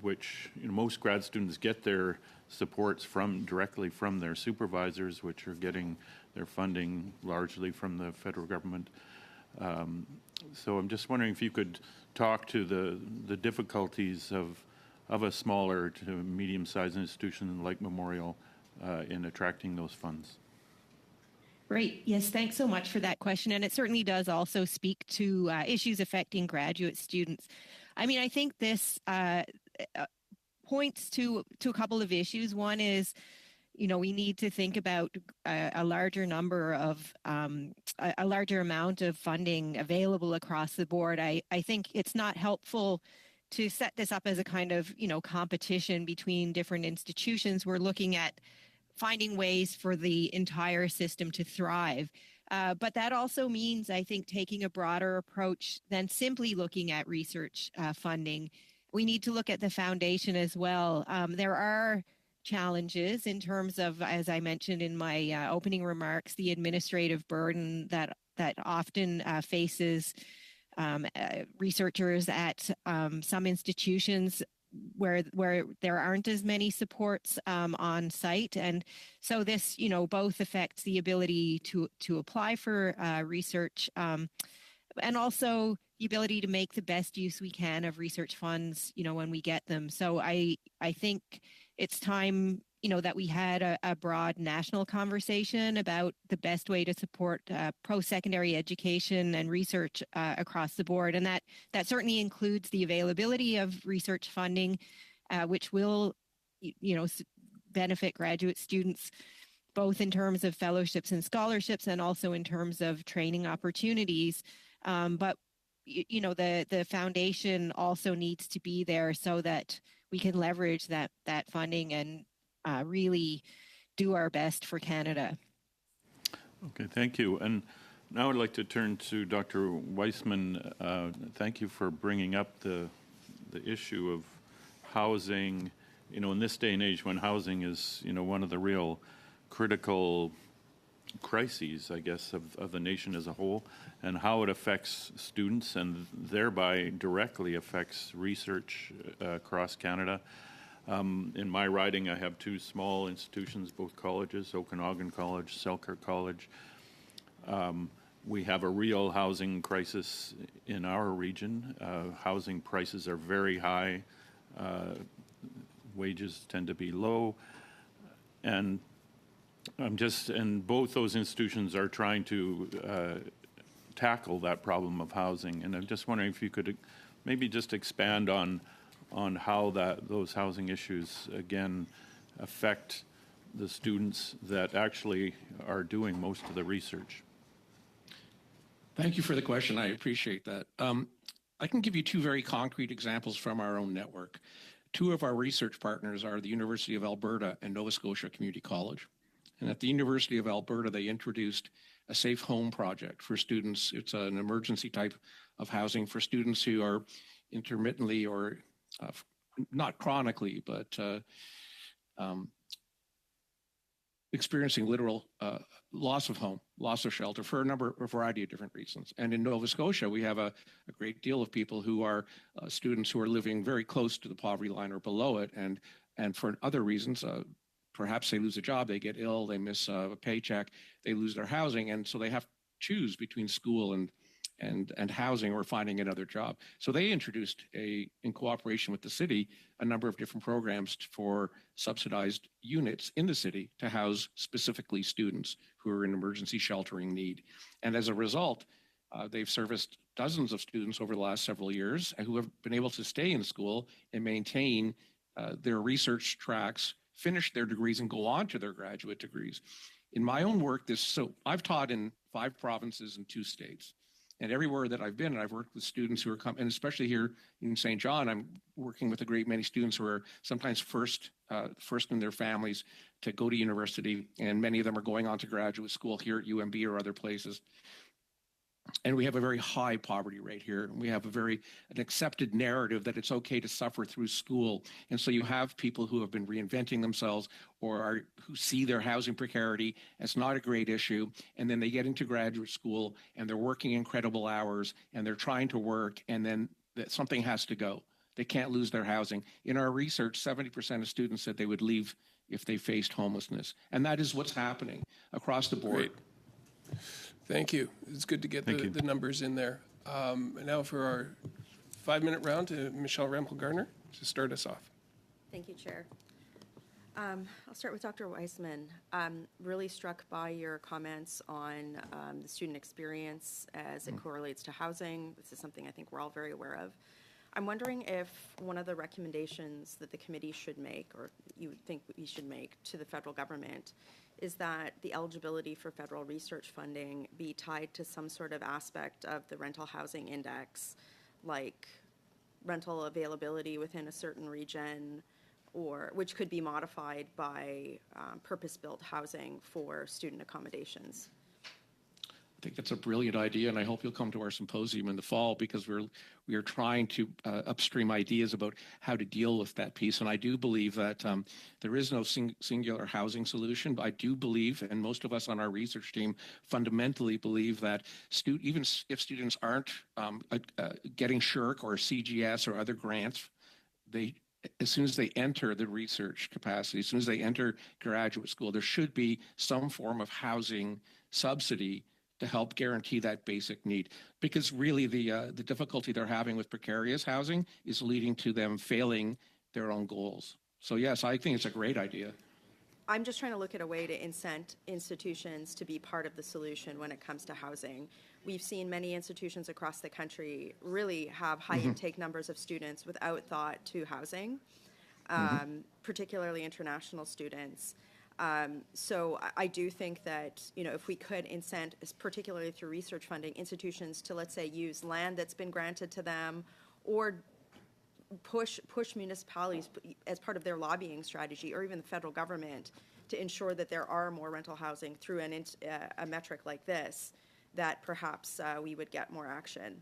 which most grad students get their supports directly from their supervisors, which are getting their funding largely from the federal government. So I'm just wondering if you could talk to the difficulties of a smaller to medium-sized institution like Memorial in attracting those funds. Great. Yes, thanks so much for that question. And it certainly does also speak to issues affecting graduate students. I mean, I think this points to a couple of issues. One is, you know, we need to think about a larger number of a larger amount of funding available across the board. I think it's not helpful to set this up as a kind of, you know, competition between different institutions. We're looking at finding ways for the entire system to thrive. But that also means, I think, taking a broader approach than simply looking at research funding. We need to look at the foundation as well. There are challenges in terms of, as I mentioned in my opening remarks, the administrative burden that often faces researchers at some institutions where there aren't as many supports on site. And so this, you know, both affects the ability to apply for research and also the ability to make the best use we can of research funds, you know, when we get them. So I think it's time, you know, that we had a broad national conversation about the best way to support post-secondary education and research across the board. And that certainly includes the availability of research funding, which will, you know, benefit graduate students, both in terms of fellowships and scholarships and also in terms of training opportunities. But, you know, the foundation also needs to be there so that we can leverage that funding and really do our best for Canada. Okay, thank you. And now I'd like to turn to Dr. Weissman. Thank you for bringing up the issue of housing. You know, in this day and age when housing is, you know, one of the real critical crises, I guess, of the nation as a whole, and how it affects students and thereby directly affects research across Canada. In my riding, I have two small institutions, both colleges, Okanagan College, Selkirk College. We have a real housing crisis in our region. Housing prices are very high. Wages tend to be low. And both those institutions are trying to tackle that problem of housing. And I'm just wondering if you could maybe just expand on how those housing issues, again, affect the students that actually are doing most of the research. Thank you for the question. I appreciate that. I can give you two very concrete examples from our own network. Two of our research partners are the University of Alberta and Nova Scotia Community College. And at the University of Alberta, they introduced a safe home project for students. It's an emergency type of housing for students who are intermittently or not chronically, but experiencing literal loss of home, loss of shelter for a variety of different reasons. And in Nova Scotia, we have a great deal of people who are students who are living very close to the poverty line or below it, and for other reasons, perhaps they lose a job, they get ill, they miss a paycheck, they lose their housing, and so they have to choose between school and housing or finding another job. So they introduced, in cooperation with the city, a number of different programs for subsidized units in the city to house specifically students who are in emergency sheltering need. And as a result, they've serviced dozens of students over the last several years who have been able to stay in school and maintain their research tracks, finish their degrees, and go on to their graduate degrees. In my own work, so I've taught in 5 provinces and 2 states. And everywhere that I've been, I've worked with students who are and especially here in St. John, I'm working with a great many students who are sometimes first in their families to go to university, and many of them are going on to graduate school here at UMB or other places. And we have a very high poverty rate here. We have an accepted narrative that it's okay to suffer through school. And so you have people who have been reinventing themselves or who see their housing precarity as not a great issue. And then they get into graduate school and they're working incredible hours and they're trying to work, and then something has to go. They can't lose their housing. In our research, 70% of students said they would leave if they faced homelessness. And that is what's happening across the board. Great. Thank you. It's good to get the numbers in there. And now for our 5-minute round to Michelle Rampel-Garner to start us off. Thank you, Chair. I'll start with Dr. Weissman. I'm really struck by your comments on the student experience as it correlates to housing. This is something I think we're all very aware of. I'm wondering if one of the recommendations that the committee should make, or you would think we should make to the federal government, is that the eligibility for federal research funding be tied to some sort of aspect of the rental housing index, like rental availability within a certain region, or which could be modified by purpose-built housing for student accommodations. I think that's a brilliant idea, and I hope you'll come to our symposium in the fall, because we are trying to upstream ideas about how to deal with that piece. And I do believe that there is no singular housing solution, but I do believe, and most of us on our research team fundamentally believe, that even if students aren't getting SSHRC or CGS or other grants, as soon as they enter the research capacity, as soon as they enter graduate school, there should be some form of housing subsidy to help guarantee that basic need. Because really the difficulty they're having with precarious housing is leading to them failing their own goals. So yes, I think it's a great idea. I'm just trying to look at a way to incent institutions to be part of the solution when it comes to housing. We've seen many institutions across the country really have high intake numbers of students without thought to housing, particularly international students. So I do think that, if we could incent, particularly through research funding, institutions to, let's say, use land that's been granted to them, or push municipalities as part of their lobbying strategy, or even the federal government, to ensure that there are more rental housing through a metric like this, that perhaps we would get more action.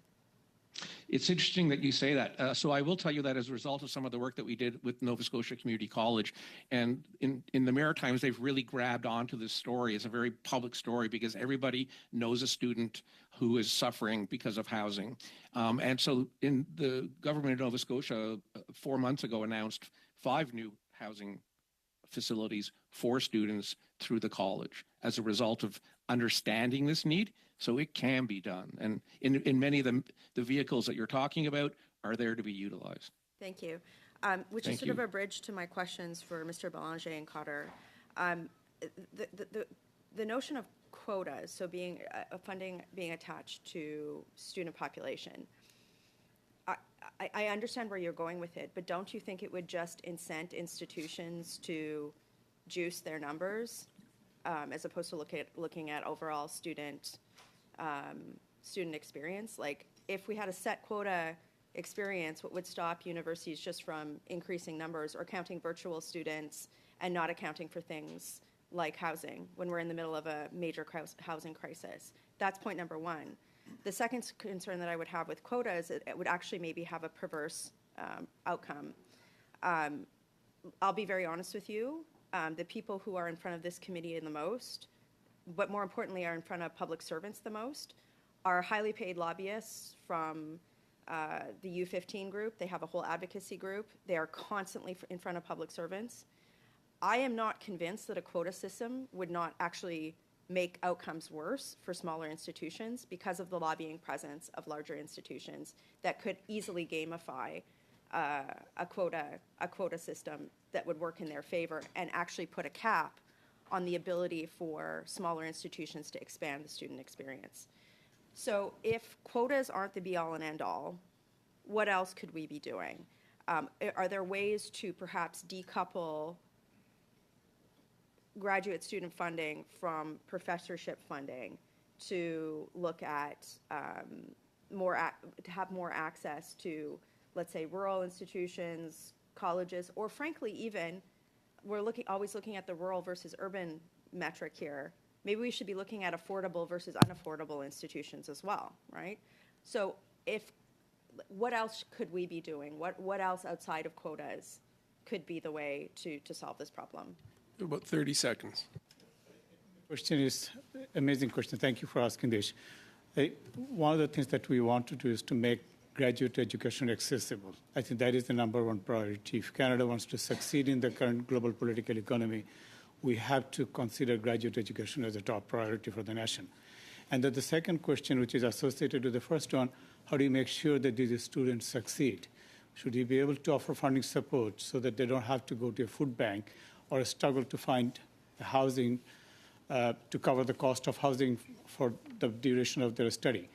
It's interesting that you say that. So I will tell you that as a result of some of the work that we did with Nova Scotia Community College, and in the Maritimes, they've really grabbed onto this story. It's a very public story because everybody knows a student who is suffering because of housing. And so in the government of Nova Scotia 4 months ago announced 5 new housing facilities for students through the college as a result of understanding this need. So it can be done. And in many of the vehicles that you're talking about are there to be utilized. Thank you. Which is sort of a bridge to my questions for Mr. Belanger and Cotter. The notion of quotas, so being funding being attached to student population, I understand where you're going with it, but don't you think it would just incent institutions to juice their numbers as opposed to looking at overall student experience? Like, if we had a set quota experience, what would stop universities just from increasing numbers or counting virtual students and not accounting for things like housing when we're in the middle of a major housing crisis? That's point number one. The second concern that I would have with quota is it would actually maybe have a perverse outcome. I'll be very honest with you. The people who are in front of this committee the most, but more importantly are in front of public servants the most, are highly paid lobbyists from the U15 group. They have a whole advocacy group. They are constantly in front of public servants. I am not convinced that a quota system would not actually make outcomes worse for smaller institutions because of the lobbying presence of larger institutions that could easily gamify a quota system that would work in their favor and actually put a cap on the ability for smaller institutions to expand the student experience. So if quotas aren't the be-all and end-all, what else could we be doing? Are there ways to perhaps decouple graduate student funding from professorship funding to look at to have more access to, let's say, rural institutions, colleges, or frankly even, we're always looking at the rural versus urban metric here. Maybe we should be looking at affordable versus unaffordable institutions as well, right? So what else could we be doing? What else outside of quotas could be the way to solve this problem? About 30 seconds. Question is amazing question. Thank you for asking this. One of the things that we want to do is to make graduate education accessible. I think that is the number one priority. If Canada wants to succeed in the current global political economy, we have to consider graduate education as a top priority for the nation. And then the second question, which is associated with the first one, how do you make sure that these students succeed? Should you be able to offer funding support so that they don't have to go to a food bank or struggle to find housing to cover the cost of housing for the duration of their study?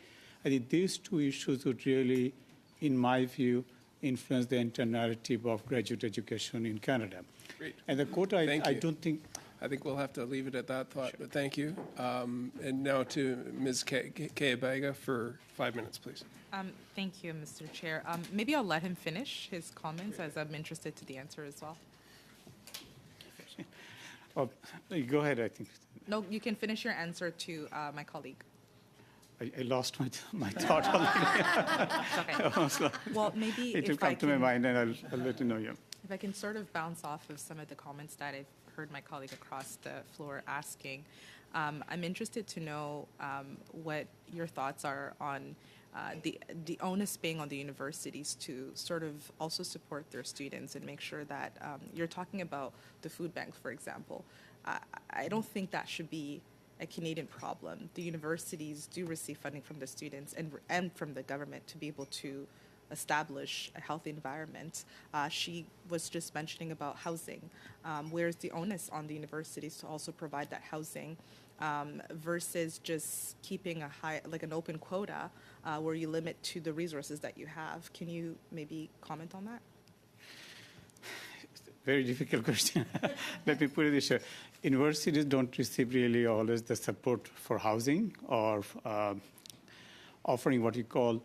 I think these two issues would really, in my view, influence the entire narrative of graduate education in Canada. Great. And the quota, I don't think... I think we'll have to leave it at that thought, but thank you. And now to Ms. Kayabaga for 5 minutes, please. Thank you, Mr. Chair. Maybe I'll let him finish his comments, as I'm interested to the answer as well. Oh, go ahead, I think. No, you can finish your answer to my colleague. I lost my thought already. Okay. Well, maybe it will if I come to my can, mind, and I'll let you know. Yeah. if I can sort of bounce off of some of the comments that I've heard my colleague across the floor asking, I'm interested to know what your thoughts are on the onus being on the universities to sort of also support their students and make sure that you're talking about the food bank, for example. I don't think that should be a Canadian problem. The universities do receive funding from the students and from the government to be able to establish a healthy environment. She was just mentioning about housing. Where's the onus on the universities to also provide that housing versus just keeping an open quota where you limit to the resources that you have? Can you maybe comment on that? Very difficult question. Let me put it this way. Universities don't receive really always the support for housing or offering what you call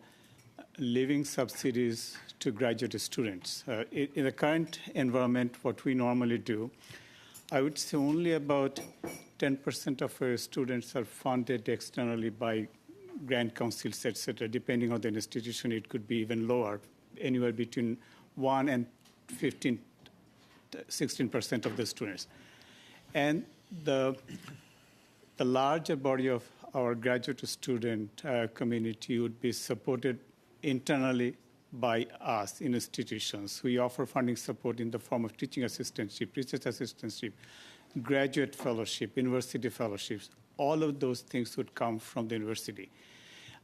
living subsidies to graduate students. In the current environment, what we normally do, I would say only about 10% of our students are funded externally by grant councils, etc. Depending on the institution, it could be even lower, anywhere between 1 and 16% of the students. And the larger body of our graduate student community would be supported internally by us in institutions. We offer funding support in the form of teaching assistantship, research assistantship, graduate fellowship, university fellowships. All of those things would come from the university.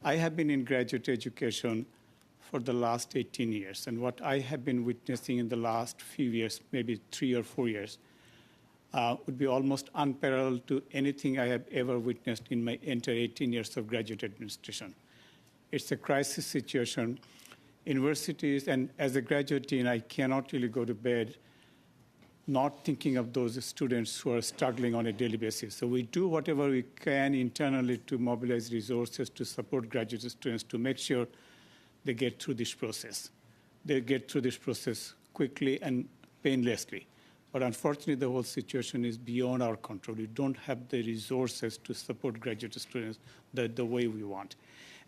I have been in graduate education for the last 18 years, and what I have been witnessing in the last few years, maybe 3 or 4 years, would be almost unparalleled to anything I have ever witnessed in my entire 18 years of graduate administration. It's a crisis situation. Universities, and as a graduate dean, I cannot really go to bed not thinking of those students who are struggling on a daily basis. So we do whatever we can internally to mobilize resources to support graduate students to make sure they get through this process. They get through this process quickly and painlessly. But unfortunately, the whole situation is beyond our control. We don't have the resources to support graduate students the way we want.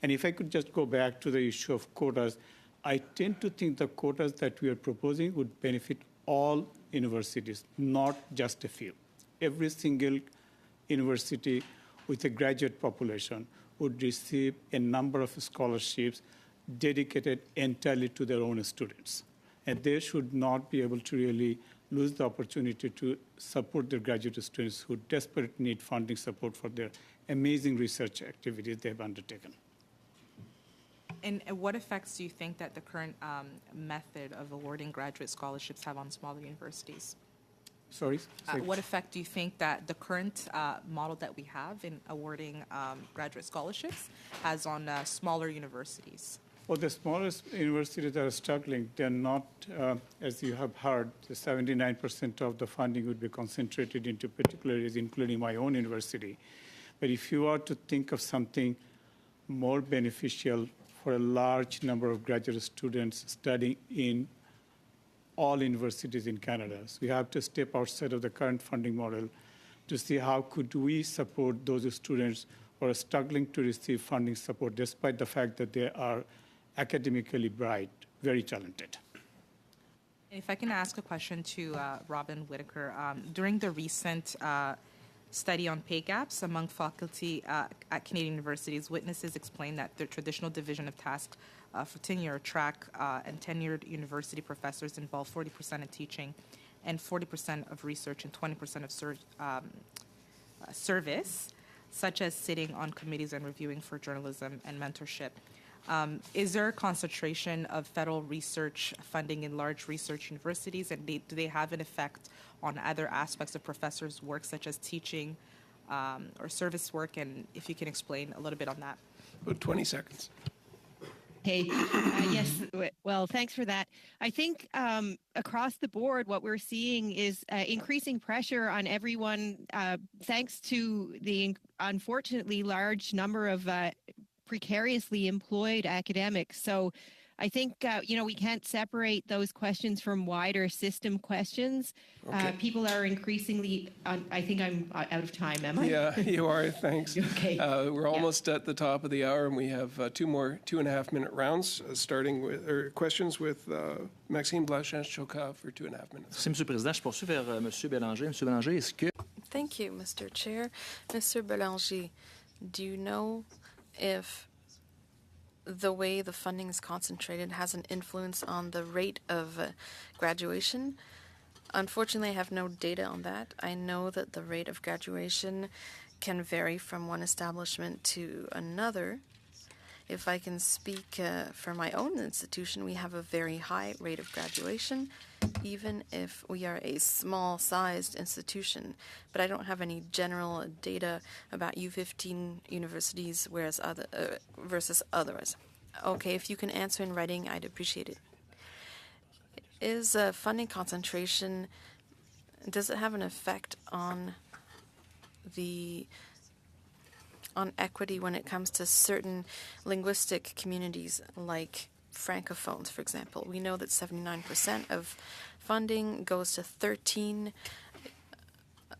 And if I could just go back to the issue of quotas, I tend to think the quotas that we are proposing would benefit all universities, not just a few. Every single university with a graduate population would receive a number of scholarships dedicated entirely to their own students. And they should not be able to really lose the opportunity to support their graduate students who desperately need funding support for their amazing research activities they have undertaken. And what effects do you think that the current method of awarding graduate scholarships have on smaller universities? Sorry? What effect do you think that the current model that we have in awarding graduate scholarships has on smaller universities? Well, the smallest universities that are struggling, they're not, as you have heard, 79% of the funding would be concentrated into particular areas, including my own university. But if you are to think of something more beneficial for a large number of graduate students studying in all universities in Canada, so we have to step outside of the current funding model to see how could we support those students who are struggling to receive funding support despite the fact that they are academically bright, very talented. If I can ask a question to Robin Whitaker, during the recent study on pay gaps among faculty at Canadian universities, witnesses explained that the traditional division of tasks for tenure track and tenured university professors involve 40% of teaching and 40% of research and 20% of service. such as sitting on committees and reviewing for journalism and mentorship. Is there a concentration of federal research funding in large research universities, and do they have an effect on other aspects of professors' work, such as teaching or service work? And if you can explain a little bit on that. About 20 seconds. Hey, yes. Well, thanks for that. I think across the board, what we're seeing is increasing pressure on everyone, thanks to the unfortunately large number of precariously employed academics. So I think, we can't separate those questions from wider system questions. Okay. People are increasingly, I think I'm out of time, am I? Yeah, you are. Thanks. Okay. We're almost at the top of the hour, and we have two more 2.5-minute rounds, starting with questions with Maxime Blanchet-Chocat for 2.5 minutes. Merci, Monsieur le Président. Je poursuis vers Monsieur Bélanger. Monsieur Bélanger, est-ce que... Thank you, Mr. Chair. Mr. Bélanger, do you know if the way the funding is concentrated has an influence on the rate of graduation? Unfortunately, I have no data on that. I know that the rate of graduation can vary from one establishment to another. If I can speak for my own institution, we have a very high rate of graduation, even if we are a small-sized institution. But I don't have any general data about U15 universities versus others. Okay, if you can answer in writing, I'd appreciate it. Is funding concentration, does it have an effect on equity when it comes to certain linguistic communities like Francophones, for example? We know that 79% of funding goes to 13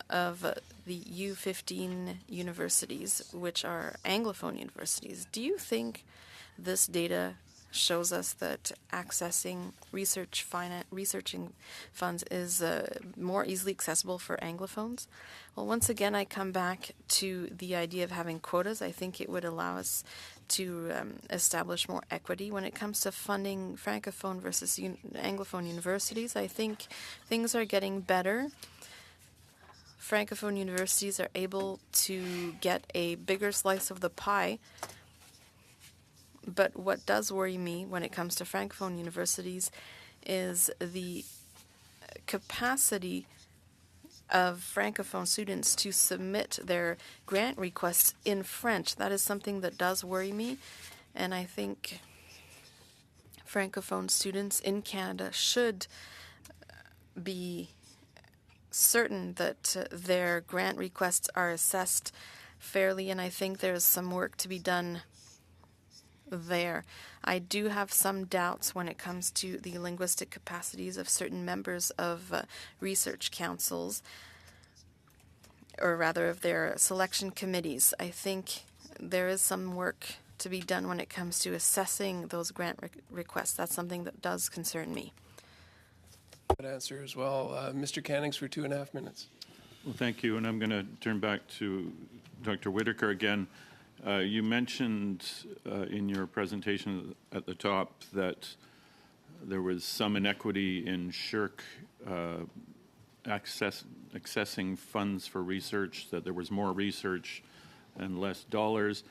of the U15 universities, which are Anglophone universities. Do you think this data shows us that accessing researching funds is more easily accessible for Anglophones? Well, once again, I come back to the idea of having quotas. I think it would allow us to establish more equity when it comes to funding Francophone versus Anglophone universities. I think things are getting better. Francophone universities are able to get a bigger slice of the pie. But what does worry me when it comes to Francophone universities is the capacity of Francophone students to submit their grant requests in French. That is something that does worry me, and I think Francophone students in Canada should be certain that their grant requests are assessed fairly, and I think there's some work to be done there. I do have some doubts when it comes to the linguistic capacities of certain members of research councils, or rather of their selection committees. I think there is some work to be done when it comes to assessing those grant requests. That's something that does concern me. Good answer as well. Mr. Cannings for 2.5 minutes. Well, thank you, and I'm going to turn back to Dr. Whitaker again. You mentioned in your presentation at the top that there was some inequity in SSHRC accessing funds for research, that there was more research and less dollars.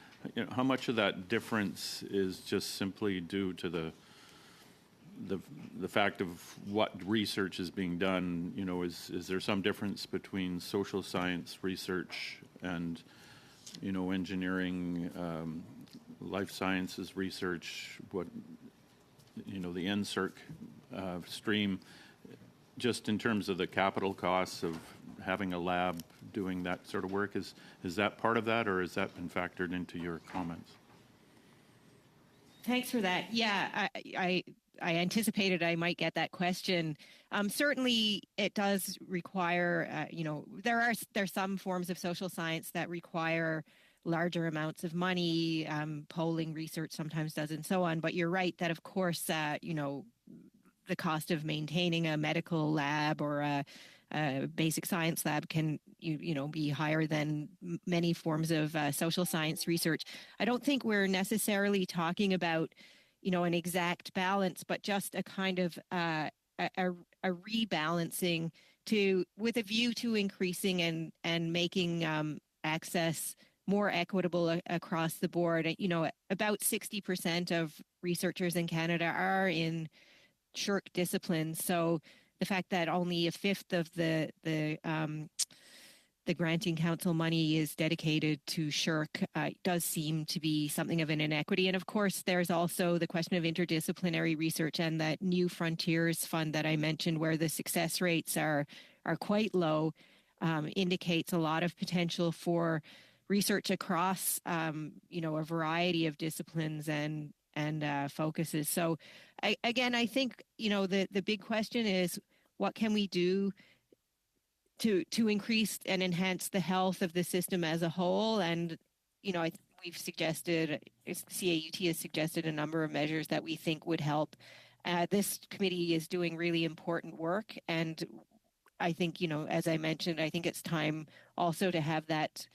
How much of that difference is just simply due to the fact of what research is being done? Is there some difference between social science research and engineering, life sciences research, the NSERC stream, just in terms of the capital costs of having a lab doing that sort of work? Is that part of that, or has that been factored into your comments? Thanks for that. Yeah, I anticipated I might get that question. Certainly, it does require, there's some forms of social science that require larger amounts of money. Polling research sometimes does, and so on. But you're right that, of course, the cost of maintaining a medical lab or a basic science lab can, be higher than many forms of social science research. I don't think we're necessarily talking about an exact balance, but just a kind of a rebalancing with a view to increasing and making access more equitable across the board. You know, about 60% of researchers in Canada are in SSHRC disciplines. So the fact that only a fifth of the granting council money is dedicated to SSHRC does seem to be something of an inequity. And of course, there's also the question of interdisciplinary research and that New Frontiers Fund that I mentioned, where the success rates are quite low, indicates a lot of potential for research across, you know, a variety of disciplines and focuses. So again, I think, you know, the big question is, what can we do to increase and enhance the health of the system as a whole? And, you know, we've suggested, CAUT has suggested a number of measures that we think would help. This committee is doing really important work. And I think, you know, as I mentioned, I think it's time also to have that,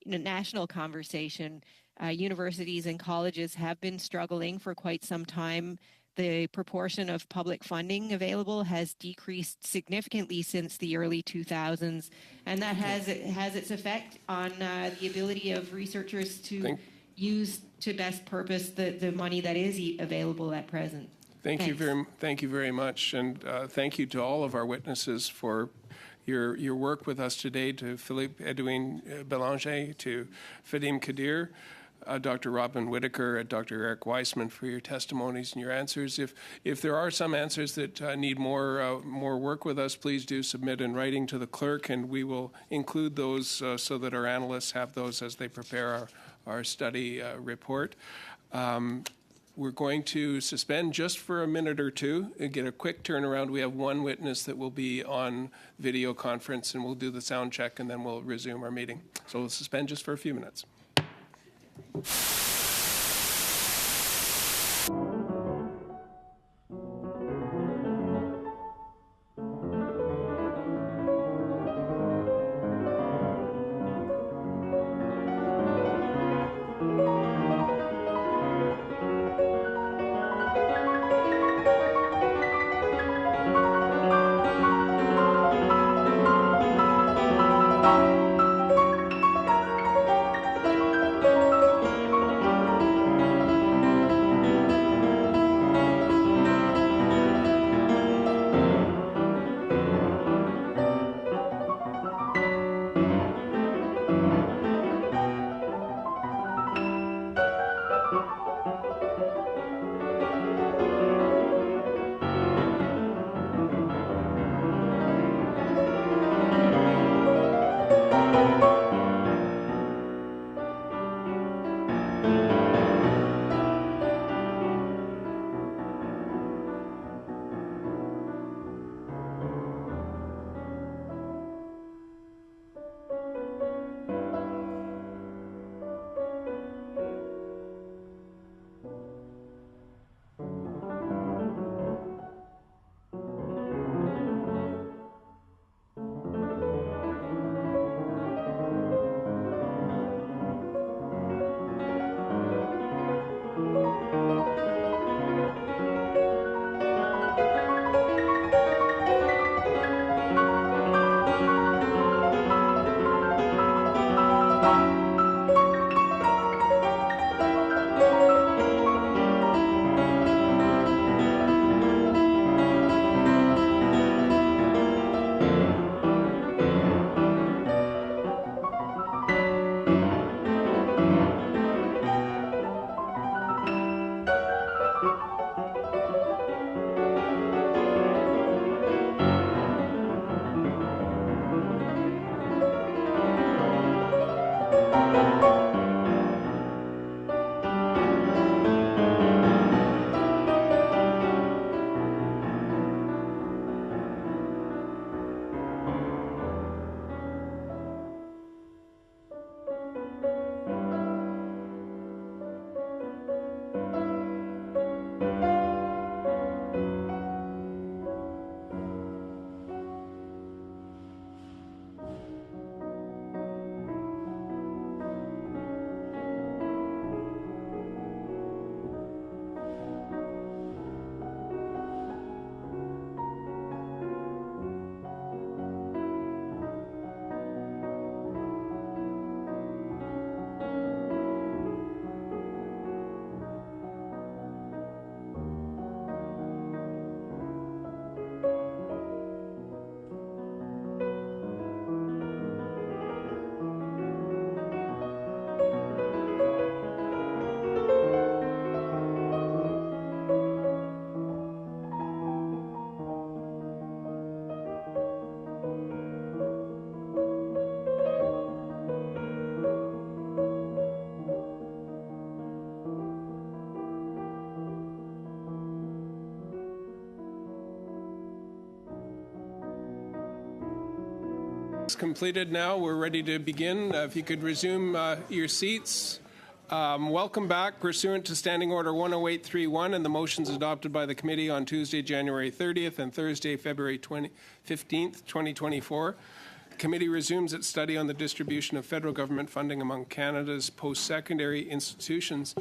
you know, national conversation. Universities and colleges have been struggling for quite some time. The proportion of public funding available has decreased significantly since the early 2000s, and that has its effect on the ability of researchers to use to best purpose the money that is available at present. Thank you very much, and thank you to all of our witnesses for your work with us today, to Philippe Edouin Bélanger, to Fadim Kadir, Dr. Robin Whitaker, Dr. Eric Weissman, for your testimonies and your answers. If there are some answers that need more work with us, please do submit in writing to the clerk, and we will include those so that our analysts have those as they prepare our study report. We're going to suspend just for a minute or two and get a quick turnaround. We have one witness that will be on video conference, and we'll do the sound check, and then we'll resume our meeting. So we'll suspend just for a few minutes. It's completed now. We're ready to begin. If you could resume your seats. Welcome back. Pursuant to Standing Order 10831 and the motions adopted by the committee on Tuesday, January 30th and Thursday, February 15th, 2024. The committee resumes its study on the distribution of federal government funding among Canada's post-secondary institutions.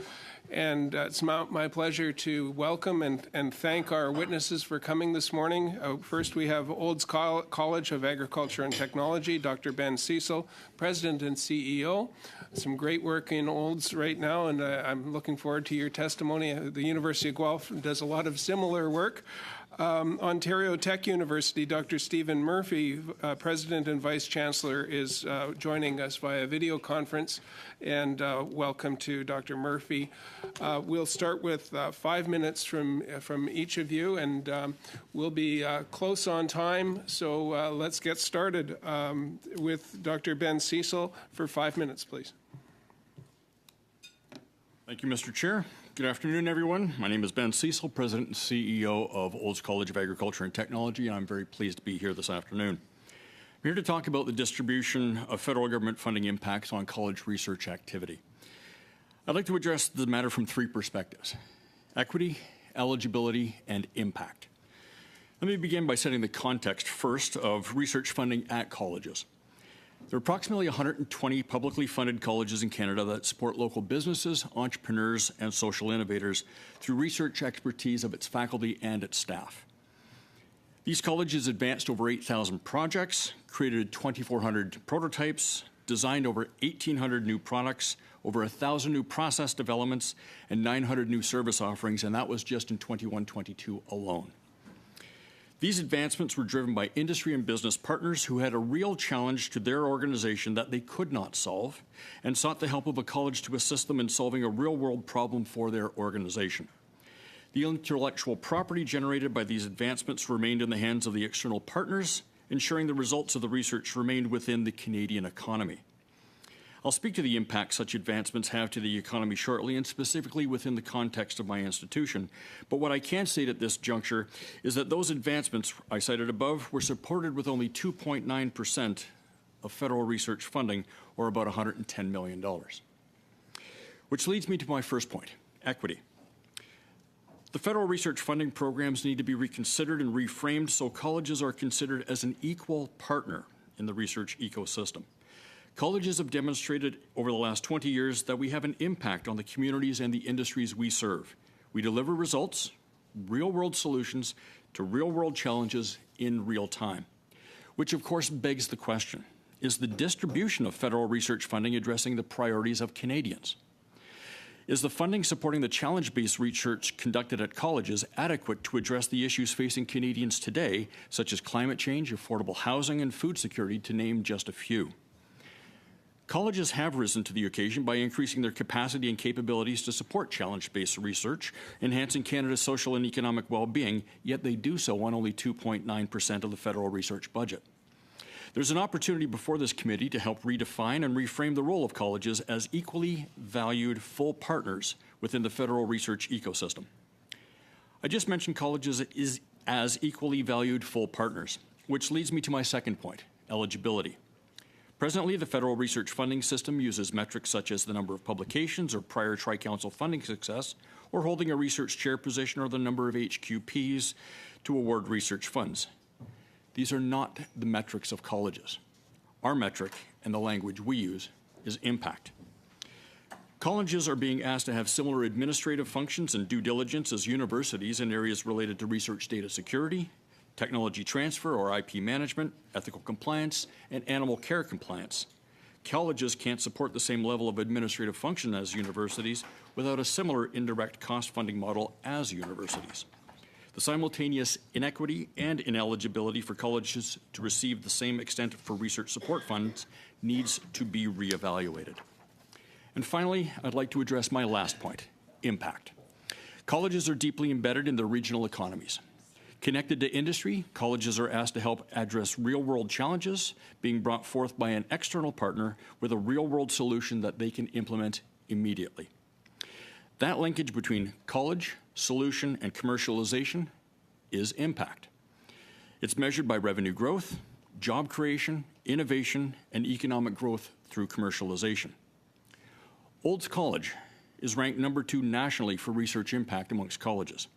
And it's my pleasure to welcome and thank our witnesses for coming this morning. First, we have Olds College of Agriculture and Technology, Dr. Ben Cecil, President and CEO. Some great work in Olds right now, and I'm looking forward to your testimony. The University of Guelph does a lot of similar work. Ontario Tech University, Dr. Stephen Murphy, President and Vice Chancellor, is joining us via video conference. And welcome to Dr. Murphy. We'll start with 5 minutes from each of you, and we'll be close on time. So let's get started with Dr. Ben Cecil for 5 minutes, please. Thank you, Mr. Chair. Good afternoon, everyone. My name is Ben Cecil, President and CEO of Olds College of Agriculture and Technology, and I'm very pleased to be here this afternoon. I'm here to talk about the distribution of federal government funding impacts on college research activity. I'd like to address the matter from 3 perspectives: equity, eligibility, and impact. Let me begin by setting the context first of research funding at colleges. There are approximately 120 publicly funded colleges in Canada that support local businesses, entrepreneurs, and social innovators through research expertise of its faculty and its staff. These colleges advanced over 8,000 projects, created 2,400 prototypes, designed over 1,800 new products, over 1,000 new process developments, and 900 new service offerings, and that was just in 21-22 alone. These advancements were driven by industry and business partners who had a real challenge to their organization that they could not solve and sought the help of a college to assist them in solving a real-world problem for their organization. The intellectual property generated by these advancements remained in the hands of the external partners, ensuring the results of the research remained within the Canadian economy. I'll speak to the impact such advancements have to the economy shortly, and specifically within the context of my institution. But what I can state at this juncture is that those advancements I cited above were supported with only 2.9% of federal research funding, or about $110 million. Which leads me to my first point: equity. The federal research funding programs need to be reconsidered and reframed so colleges are considered as an equal partner in the research ecosystem. Colleges have demonstrated over the last 20 years that we have an impact on the communities and the industries we serve. We deliver results, real-world solutions to real-world challenges in real time, which of course begs the question: is the distribution of federal research funding addressing the priorities of Canadians? Is the funding supporting the challenge-based research conducted at colleges adequate to address the issues facing Canadians today, such as climate change, affordable housing, and food security, to name just a few? Colleges have risen to the occasion by increasing their capacity and capabilities to support challenge-based research, enhancing Canada's social and economic well-being, yet they do so on only 2.9% of the federal research budget. There's an opportunity before this committee to help redefine and reframe the role of colleges as equally valued full partners within the federal research ecosystem. I just mentioned colleges as equally valued full partners, which leads me to my second point: eligibility. Presently, the federal research funding system uses metrics such as the number of publications or prior Tri-Council funding success, or holding a research chair position, or the number of HQPs to award research funds. These are not the metrics of colleges. Our metric, and the language we use, is impact. Colleges are being asked to have similar administrative functions and due diligence as universities in areas related to research data security, technology transfer or IP management, ethical compliance, and animal care compliance. Colleges can't support the same level of administrative function as universities without a similar indirect cost funding model as universities. The simultaneous inequity and ineligibility for colleges to receive the same extent for research support funds needs to be reevaluated. And finally, I'd like to address my last point: impact. Colleges are deeply embedded in their regional economies. Connected to industry, colleges are asked to help address real-world challenges being brought forth by an external partner with a real-world solution that they can implement immediately. That linkage between college, solution, and commercialization is impact. It's measured by revenue growth, job creation, innovation, and economic growth through commercialization. Olds College is ranked number 2 nationally for research impact amongst colleges.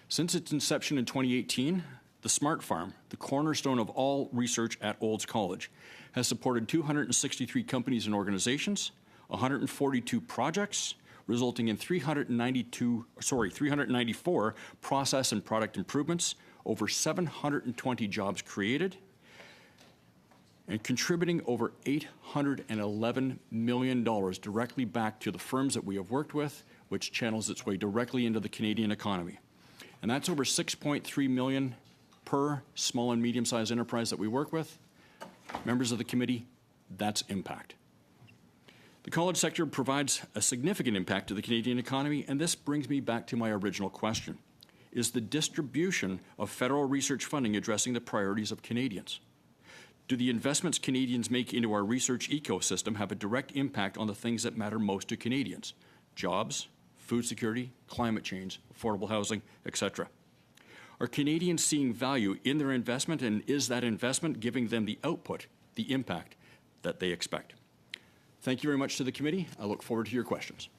Since its inception in 2018, the Smart Farm, the cornerstone of all research at Olds College, has supported 263 companies and organizations, 142 projects, resulting in 394 process and product improvements, over 720 jobs created, and contributing over $811 million directly back to the firms that we have worked with, which channels its way directly into the Canadian economy. And that's over $6.3 million per small and medium-sized enterprise that we work with. Members of the committee, that's impact. The college sector provides a significant impact to the Canadian economy, and this brings me back to my original question. Is the distribution of federal research funding addressing the priorities of Canadians? Do the investments Canadians make into our research ecosystem have a direct impact on the things that matter most to Canadians? Jobs, food security, climate change, affordable housing, etc. Are Canadians seeing value in their investment, and is that investment giving them the output, the impact that they expect? Thank you very much to the committee. I look forward to your questions.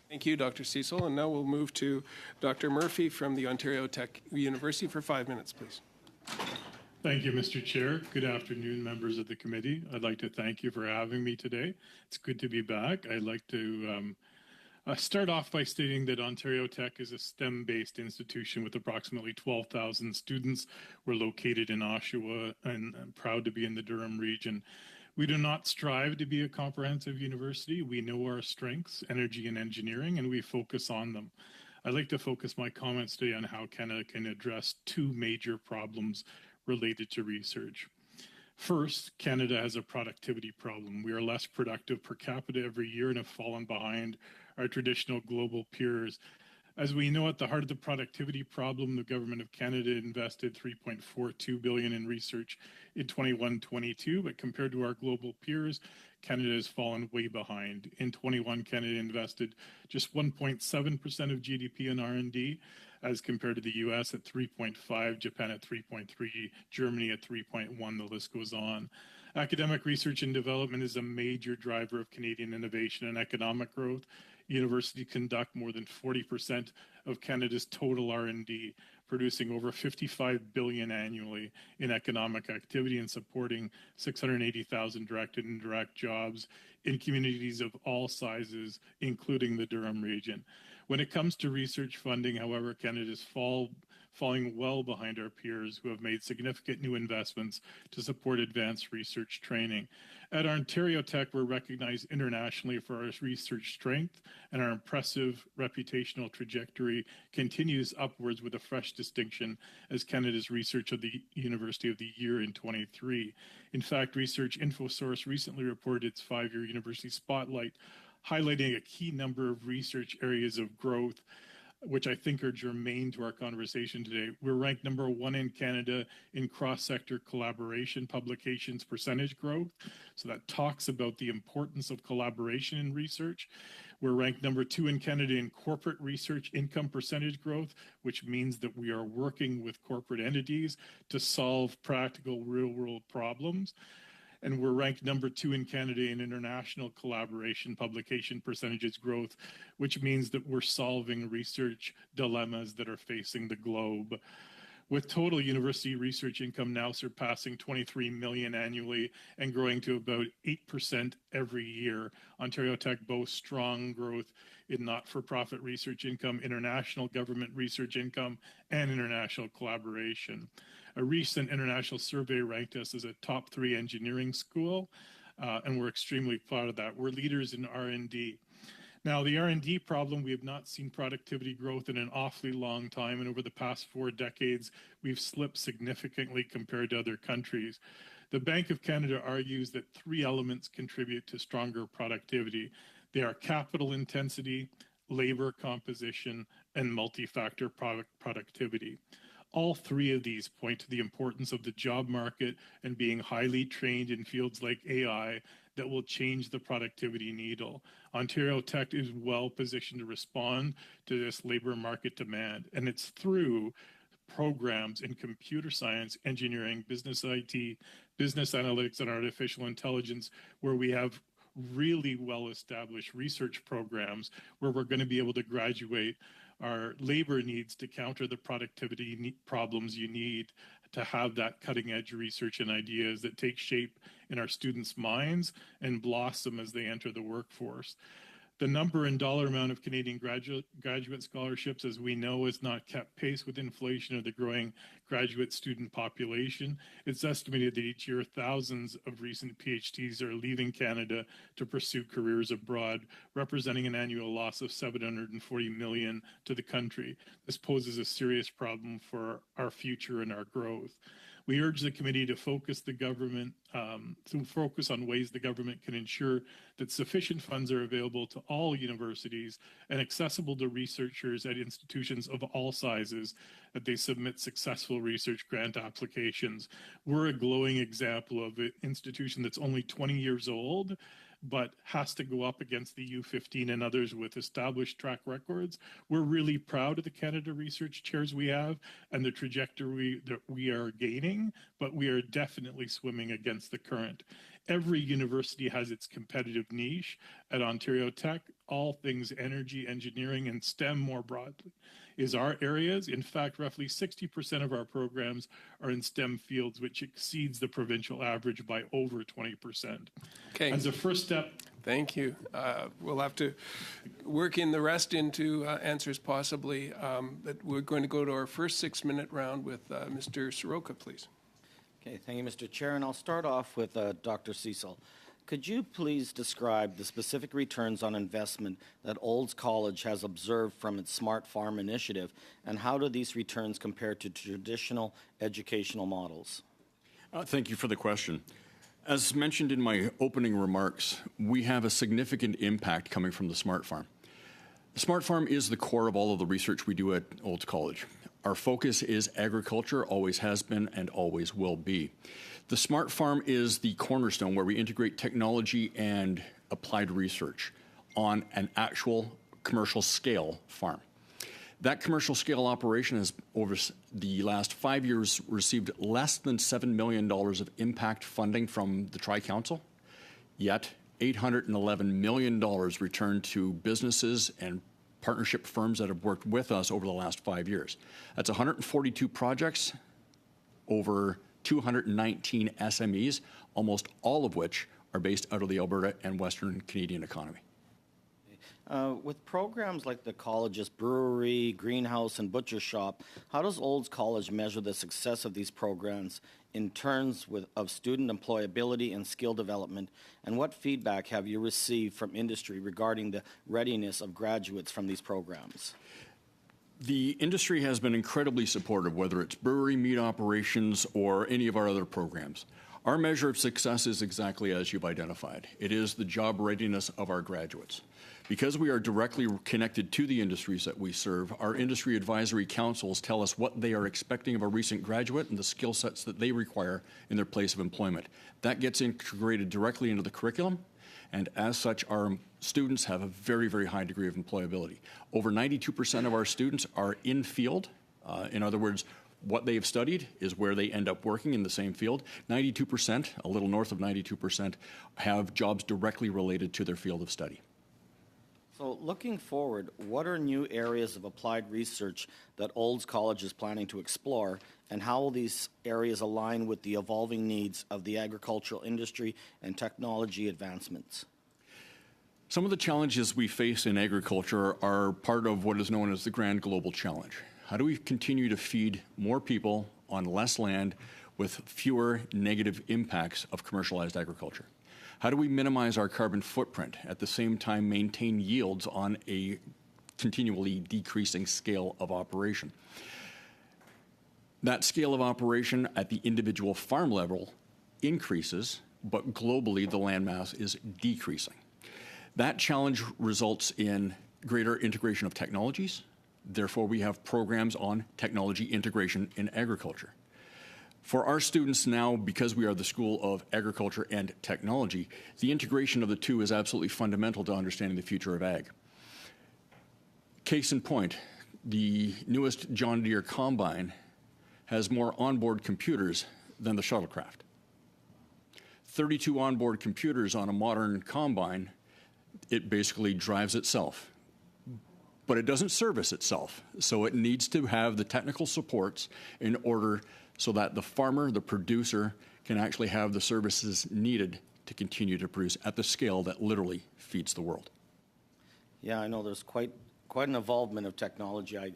Thank you, Dr. Cecil. And now we'll move to Dr. Murphy from the Ontario Tech University for 5 minutes, please. Thank you, Mr. Chair. Good afternoon, members of the committee. I'd like to thank you for having me today. It's good to be back. I'd like to start off by stating that Ontario Tech is a STEM-based institution with approximately 12,000 students. We're located in Oshawa and I'm proud to be in the Durham region. We do not strive to be a comprehensive university. We know our strengths, energy and engineering, and we focus on them. I'd like to focus my comments today on how Canada can address 2 major problems related to research. First, Canada has a productivity problem. We are less productive per capita every year and have fallen behind our traditional global peers. As we know, at the heart of the productivity problem, the Government of Canada invested $3.42 billion in research in 21-22, but compared to our global peers, Canada has fallen way behind. In 21, Canada invested just 1.7% of GDP in R&D, as compared to the US at 3.5, Japan at 3.3, Germany at 3.1, the list goes on. Academic research and development is a major driver of Canadian innovation and economic growth. Universities conduct more than 40% of Canada's total R&D, producing over $55 billion annually in economic activity and supporting 680,000 direct and indirect jobs in communities of all sizes, including the Durham region. When it comes to research funding, however, Canada is falling well behind our peers who have made significant new investments to support advanced research training. At Ontario Tech, we're recognized internationally for our research strength, and our impressive reputational trajectory continues upwards with a fresh distinction as Canada's Research of the University of the Year in 23. In fact, Research InfoSource recently reported its 5-year University Spotlight, highlighting a key number of research areas of growth, which I think are germane to our conversation today. We're ranked number 1 in Canada in cross-sector collaboration publications percentage growth. So that talks about the importance of collaboration in research. We're ranked number 2 in Canada in corporate research income percentage growth, which means that we are working with corporate entities to solve practical real-world problems. And we're ranked number 2 in Canada in international collaboration publication percentages growth, which means that we're solving research dilemmas that are facing the globe. With total university research income now surpassing $23 million annually and growing to about 8% every year, Ontario Tech boasts strong growth in not-for-profit research income, international government research income, and international collaboration. A recent international survey ranked us as a top 3 engineering school, and we're extremely proud of that. We're leaders in R&D. Now, the R&D problem, we have not seen productivity growth in an awfully long time, and over the past 4 decades, we've slipped significantly compared to other countries. The Bank of Canada argues that 3 elements contribute to stronger productivity. They are capital intensity, labor composition, and multi-factor productivity. All 3 of these point to the importance of the job market and being highly trained in fields like AI that will change the productivity needle. Ontario Tech is well positioned to respond to this labor market demand, and it's through programs in computer science, engineering, business IT, business analytics, and artificial intelligence, where we have really well-established research programs where we're going to be able to graduate our labor needs to counter the productivity problems you need to have that cutting-edge research and ideas that take shape in our students' minds and blossom as they enter the workforce. The number and dollar amount of Canadian graduate scholarships, as we know, has not kept pace with inflation or the growing graduate student population. It's estimated that each year thousands of recent PhDs are leaving Canada to pursue careers abroad, representing an annual loss of $740 million to the country. This poses a serious problem for our future and our growth. We urge the committee to focus the government, on ways the government can ensure that sufficient funds are available to all universities and accessible to researchers at institutions of all sizes, that they submit successful research grant applications. We're a glowing example of an institution that's only 20 years old, but has to go up against the U15 and others with established track records. We're really proud of the Canada Research Chairs we have and the trajectory that we are gaining, but we are definitely swimming against the current. Every university has its competitive niche. At Ontario Tech, all things energy, engineering, and STEM more broadly is our areas. In fact, roughly 60% of our programs are in STEM fields, which exceeds the provincial average by over 20%. Okay. As a first step. Thank you. We'll have to work in the rest into answers possibly, but we're going to go to our first 6-minute round with Mr. Soroka, please. Okay, thank you, Mr. Chair, and I'll start off with Dr. Cecil. Could you please describe the specific returns on investment that Olds College has observed from its Smart Farm initiative, and how do these returns compare to traditional educational models? Thank you for the question. As mentioned in my opening remarks, we have a significant impact coming from the Smart Farm. The Smart Farm is the core of all of the research we do at Olds College. Our focus is agriculture, always has been and always will be. The Smart Farm is the cornerstone where we integrate technology and applied research on an actual commercial scale farm. That commercial scale operation has, over the last 5 years, received less than $7 million of impact funding from the Tri-Council, yet $811 million returned to businesses and partnership firms that have worked with us over the last 5 years. That's 142 projects, over 219 SMEs, almost all of which are based out of the Alberta and Western Canadian economy. With programs like the college's brewery, greenhouse, and butcher shop, how does Olds College measure the success of these programs in terms of student employability and skill development? And what feedback have you received from industry regarding the readiness of graduates from these programs? The industry has been incredibly supportive, whether it's brewery, meat operations, or any of our other programs. Our measure of success is exactly as you've identified. It is the job readiness of our graduates. Because we are directly connected to the industries that we serve, our industry advisory councils tell us what they are expecting of a recent graduate and the skill sets that they require in their place of employment. That gets integrated directly into the curriculum, and as such, our students have a very, very high degree of employability. Over 92% of our students are in field. In other words, what they've studied is where they end up working in the same field. 92%, a little north of 92%, have jobs directly related to their field of study. So looking forward, what are new areas of applied research that Olds College is planning to explore, and how will these areas align with the evolving needs of the agricultural industry and technology advancements? Some of the challenges we face in agriculture are part of what is known as the Grand Global Challenge. How do we continue to feed more people on less land with fewer negative impacts of commercialized agriculture? How do we minimize our carbon footprint, at the same time maintain yields on a continually decreasing scale of operation? That scale of operation at the individual farm level increases, but globally the landmass is decreasing. That challenge results in greater integration of technologies. Therefore, we have programs on technology integration in agriculture. For our students now, because we are the School of Agriculture and Technology, the integration of the two is absolutely fundamental to understanding the future of ag. Case in point, the newest John Deere combine has more onboard computers than the shuttlecraft. 32 onboard computers on a modern combine, it basically drives itself. But it doesn't service itself, so it needs to have the technical supports in order so that the farmer, the producer, can actually have the services needed to continue to produce at the scale that literally feeds the world. Yeah, I know there's quite an involvement of technology. I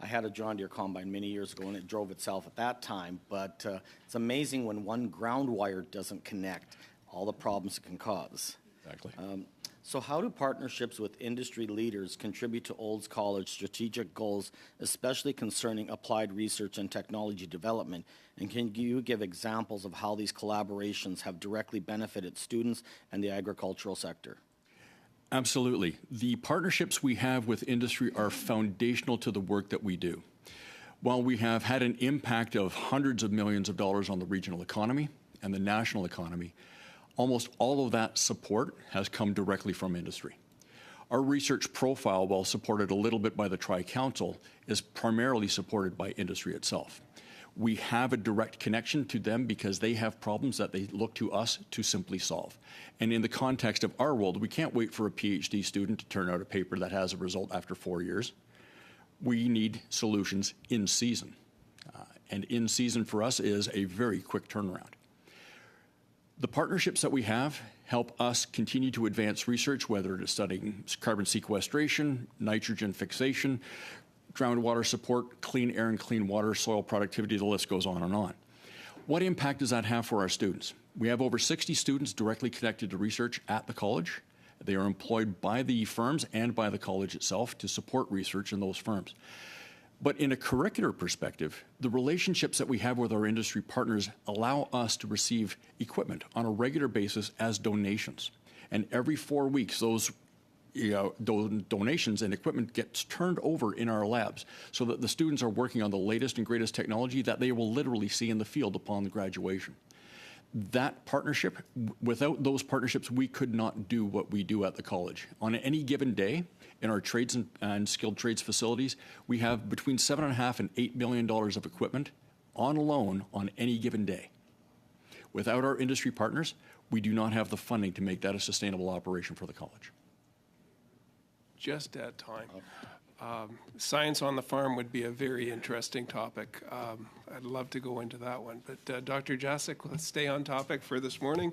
had a John Deere combine many years ago, and it drove itself at that time. But it's amazing when one ground wire doesn't connect, all the problems it can cause. Exactly. So how do partnerships with industry leaders contribute to Olds College strategic goals, especially concerning applied research and technology development? And can you give examples of how these collaborations have directly benefited students and the agricultural sector? Absolutely. The partnerships we have with industry are foundational to the work that we do. While we have had an impact of hundreds of millions of dollars on the regional economy and the national economy, almost all of that support has come directly from industry. Our research profile, while supported a little bit by the Tri-Council, is primarily supported by industry itself. We have a direct connection to them because they have problems that they look to us to simply solve. And in the context of our world, we can't wait for a PhD student to turn out a paper that has a result after 4 years. We need solutions in season. And in season for us is a very quick turnaround. The partnerships that we have help us continue to advance research, whether it is studying carbon sequestration, nitrogen fixation, groundwater support, clean air and clean water, soil productivity, the list goes on and on. What impact does that have for our students? We have over 60 students directly connected to research at the college. They are employed by the firms and by the college itself to support research in those firms. But in a curricular perspective, the relationships that we have with our industry partners allow us to receive equipment on a regular basis as donations. And every 4 weeks, those donations and equipment gets turned over in our labs so that the students are working on the latest and greatest technology that they will literally see in the field upon the graduation. That partnership, without those partnerships, we could not do what we do at the college. On any given day, in our trades and skilled trades facilities, we have between $7.5 and $8 million of equipment on loan on any given day. Without our industry partners, we do not have the funding to make that a sustainable operation for the college. Just at time. Science on the farm would be a very interesting topic. I'd love to go into that one. But Dr. Jasek, let's stay on topic for this morning.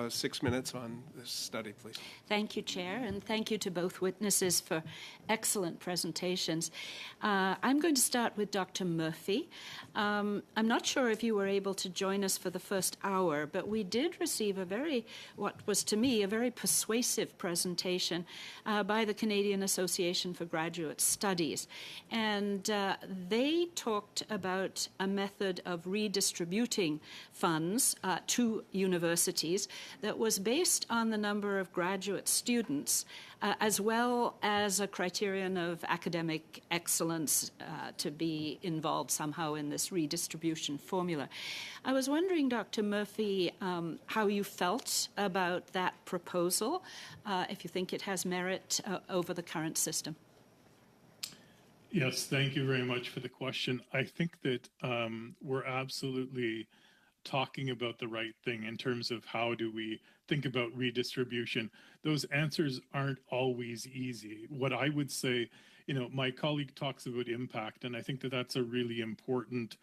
6 minutes on this study, please. Thank you, Chair, and thank you to both witnesses for excellent presentations. I'm going to start with Dr. Murphy. I'm not sure if you were able to join us for the first hour, but we did receive what was to me a very persuasive presentation by the Canadian Association for Graduate Studies. And they talked about a method of redistributing funds to universities that was based on the number of graduate students, as well as a criterion of academic excellence to be involved somehow in this redistribution formula. I was wondering, Dr. Murphy, how you felt about that proposal, if you think it has merit over the current system. Yes, thank you very much for the question. I think that we're absolutely talking about the right thing in terms of how do we think about redistribution. Those answers aren't always easy. What I would say, my colleague talks about impact, and I think that that's a really important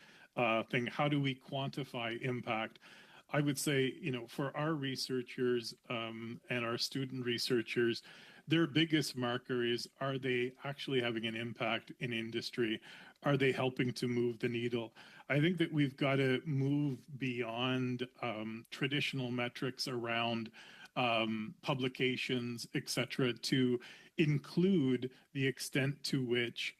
thing. How do we quantify impact? I would say, for our researchers and our student researchers, their biggest marker is, are they actually having an impact in industry? Are they helping to move the needle? I think that we've got to move beyond traditional metrics around publications, et cetera, to include the extent to which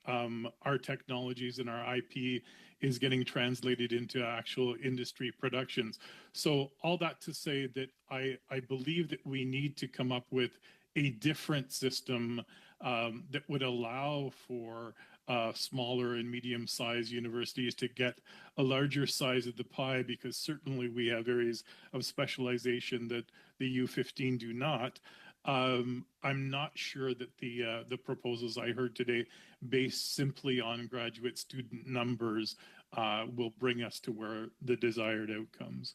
our technologies and our IP is getting translated into actual industry productions. So all that to say that I believe that we need to come up with a different system that would allow for smaller and medium-sized universities to get a larger size of the pie, because certainly we have areas of specialization that the U15 do not. I'm not sure that the proposals I heard today, based simply on graduate student numbers, will bring us to where the desired outcomes.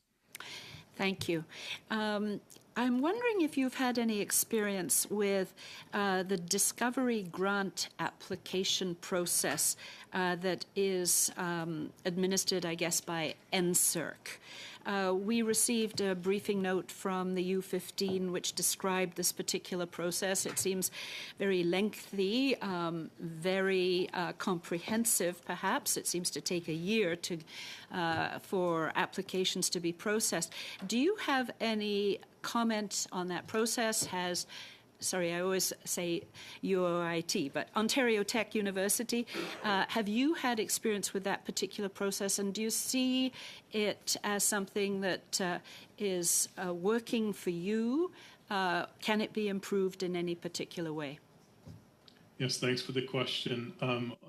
Thank you. I'm wondering if you've had any experience with the Discovery Grant application process that is administered, I guess, by NSERC. We received a briefing note from the U15 which described this particular process. It seems very lengthy, very comprehensive, perhaps. It seems to take a year for applications to be processed. Do you have any comment on that process? I always say UOIT, but Ontario Tech University. Have you had experience with that particular process, and do you see it as something that is working for you? Can it be improved in any particular way? Yes, thanks for the question.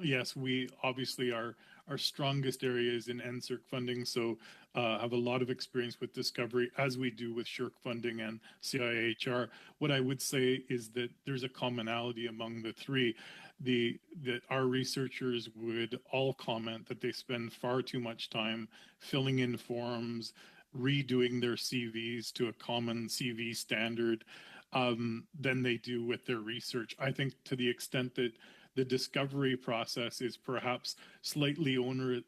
Yes, we obviously our strongest area is in NSERC funding, so have a lot of experience with Discovery, as we do with SSHRC funding and CIHR. What I would say is that there's a commonality among the three. That our researchers would all comment that they spend far too much time filling in forms, redoing their CVs to a common CV standard than they do with their research. I think to the extent that the discovery process is perhaps slightly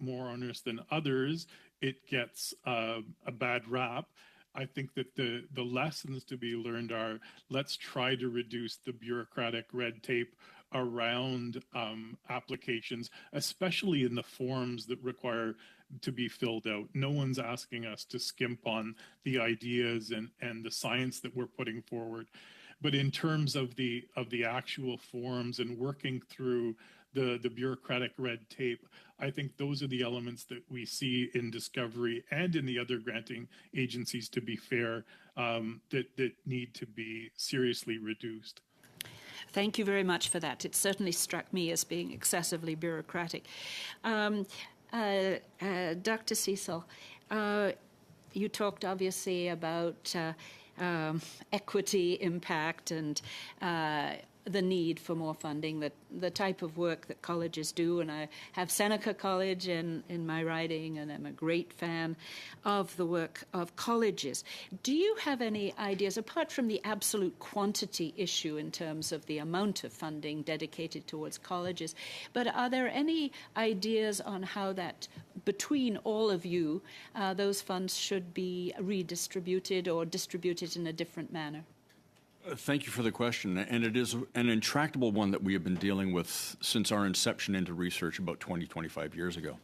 more onerous than others, it gets a bad rap. I think that the lessons to be learned are, let's try to reduce the bureaucratic red tape around applications, especially in the forms that require to be filled out. No one's asking us to skimp on the ideas and the science that we're putting forward. But in terms of the actual forms and working through the bureaucratic red tape, I think those are the elements that we see in Discovery and in the other granting agencies, to be fair, that need to be seriously reduced. Thank you very much for that. It certainly struck me as being excessively bureaucratic. Dr. Cecil, you talked obviously about equity impact and the need for more funding, the type of work that colleges do. And I have Seneca College in my riding, and I'm a great fan of the work of colleges. Do you have any ideas, apart from the absolute quantity issue in terms of the amount of funding dedicated towards colleges, but are there any ideas on how that, between all of you, those funds should be redistributed or distributed in a different manner? Thank you for the question, and it is an intractable one that we have been dealing with since our inception into research about 20, 25 years ago.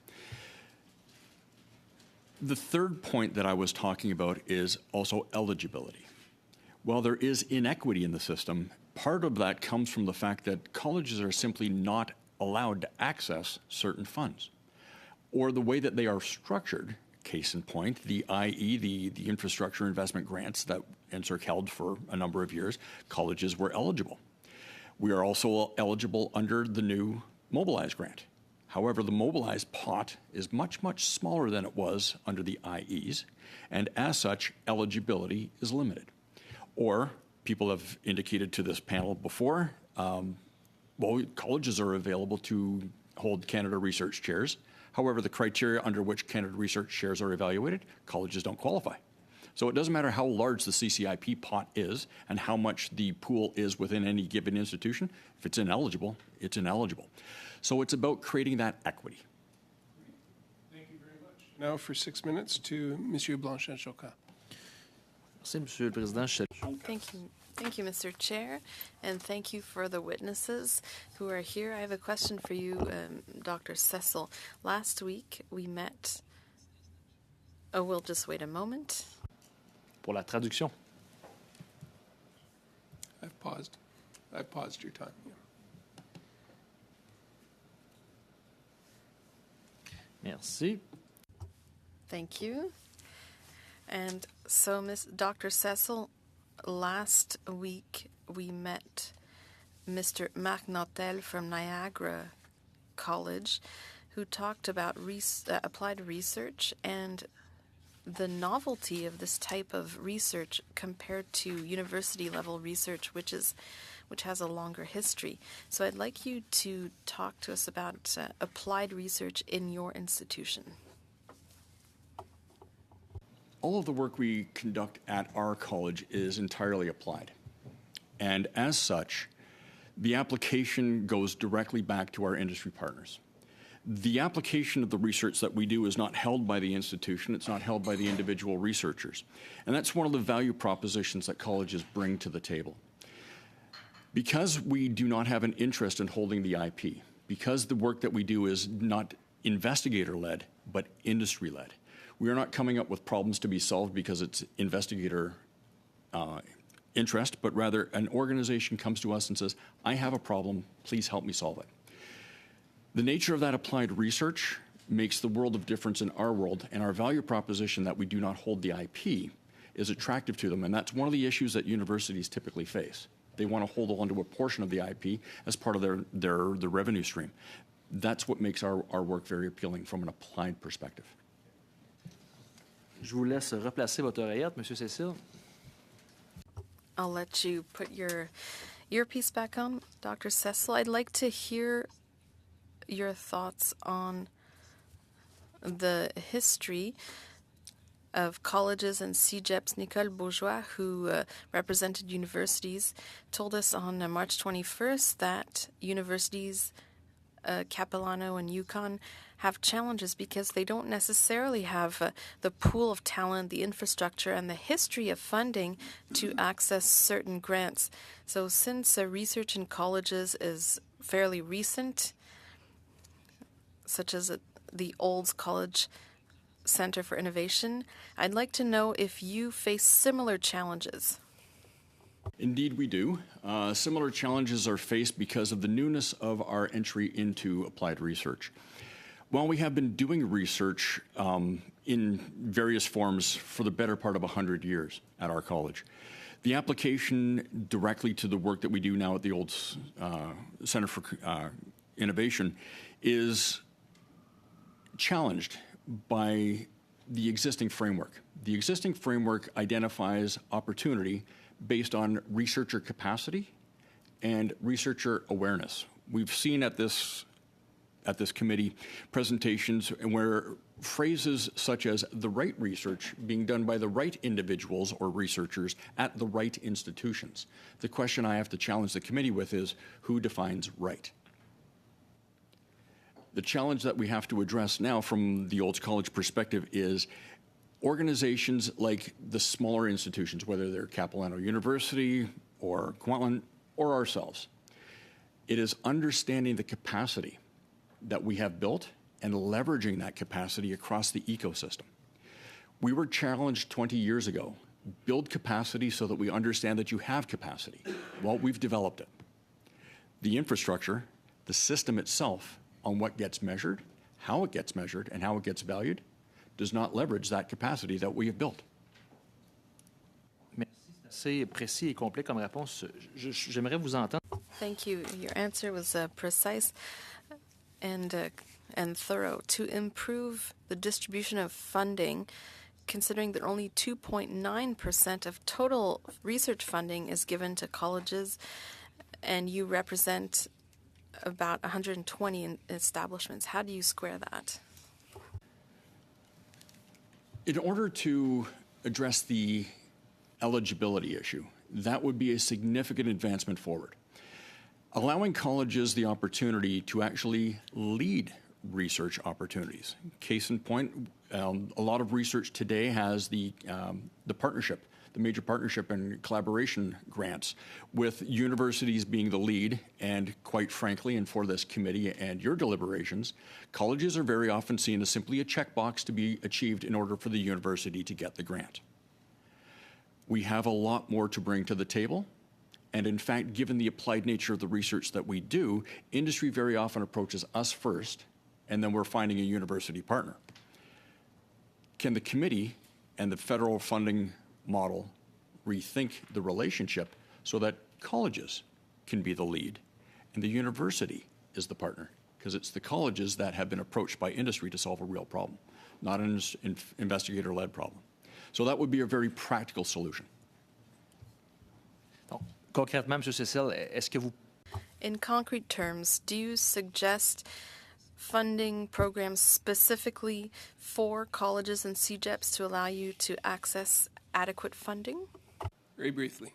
The third point that I was talking about is also eligibility. While there is inequity in the system, part of that comes from the fact that colleges are simply not allowed to access certain funds, or the way that they are structured. Case in point, the IE, the infrastructure investment grants that NSERC held for a number of years, colleges were eligible. We are also eligible under the new Mobilize grant. However, the Mobilize pot is much, much smaller than it was under the IEs, and as such, eligibility is limited. Or, people have indicated to this panel before, colleges are available to hold Canada Research Chairs. However, the criteria under which Canada Research Chairs are evaluated, colleges don't qualify. So it doesn't matter how large the CCIP pot is and how much the pool is within any given institution. If it's ineligible, it's ineligible. So it's about creating that equity. Thank you very much. Now for 6 minutes to Monsieur Blanchet-Choquat. Merci, Monsieur le Président. Thank you. Thank you, Mr. Chair, and thank you for the witnesses who are here. I have a question for you, Dr. Cecil. Last week we met... Oh, we'll just wait a moment. Pour la traduction. I've paused your time. Yeah. Merci. Thank you. And so, Dr. Cecil, last week we met Mr. Marc Nautel from Niagara College, who talked about applied research and the novelty of this type of research compared to university level research, which is which has a longer history. So I'd like you to talk to us about applied research in your institution. All of the work we conduct at our college is entirely applied. And as such, the application goes directly back to our industry partners. The application of the research that we do is not held by the institution, it's not held by the individual researchers. And that's one of the value propositions that colleges bring to the table. Because we do not have an interest in holding the IP, because the work that we do is not investigator-led, but industry-led, we are not coming up with problems to be solved because it's investigator interest, but rather an organization comes to us and says, I have a problem, please help me solve it. The nature of that applied research makes the world of difference in our world, and our value proposition that we do not hold the IP is attractive to them, and that's one of the issues that universities typically face. They want to hold on to a portion of the IP as part of their revenue stream. That's what makes our work very appealing from an applied perspective. Je vous laisse replacer votre oreillette, Monsieur Cécile. I'll let you put your earpiece back on, Dr. Cecil. I'd like to hear your thoughts on the history of colleges and CEGEPs. Nicole Bourgeois, who represented universities, told us on March 21st that universities, Capilano and UConn, have challenges because they don't necessarily have the pool of talent, the infrastructure, and the history of funding to access certain grants. So since research in colleges is fairly recent, such as the Olds College Center for Innovation, I'd like to know if you face similar challenges. Indeed, we do. Similar challenges are faced because of the newness of our entry into applied research. While we have been doing research in various forms for the better part of 100 years at our college, the application directly to the work that we do now at the Olds Center for Innovation is challenged by the existing framework. The existing framework identifies opportunity based on researcher capacity and researcher awareness. We've seen at this committee presentations where phrases such as the right research being done by the right individuals or researchers at the right institutions. The question I have to challenge the committee with is, who defines right? The challenge that we have to address now from the Olds College perspective is organizations like the smaller institutions, whether they're Capilano University or Kwantlen or ourselves. It is understanding the capacity that we have built and leveraging that capacity across the ecosystem. We were challenged 20 years ago, build capacity so that we understand that you have capacity. Well, we've developed it. The infrastructure, the system itself, on what gets measured, how it gets measured, and how it gets valued, does not leverage that capacity that we have built. Merci, c'est assez précis et complet comme réponse. J'aimerais vous entendre. Thank you. Your answer was precise and thorough. To improve the distribution of funding, considering that only 2.9% of total research funding is given to colleges, and you represent about 120 establishments, how do you square that? In order to address the eligibility issue, that would be a significant advancement forward. Allowing colleges the opportunity to actually lead research opportunities. Case in point, a lot of research today has the partnership, the major partnership and collaboration grants, with universities being the lead, and quite frankly, and for this committee and your deliberations, colleges are very often seen as simply a checkbox to be achieved in order for the university to get the grant. We have a lot more to bring to the table. And in fact, given the applied nature of the research that we do, industry very often approaches us first, and then we're finding a university partner. Can the committee and the federal funding model rethink the relationship so that colleges can be the lead and the university is the partner? Because it's the colleges that have been approached by industry to solve a real problem, not an investigator-led problem. So that would be a very practical solution. concrètement, M. Cecil, est-ce que vous... In concrete terms, do you suggest funding programs specifically for colleges and CEGEPs to allow you to access adequate funding? Very briefly.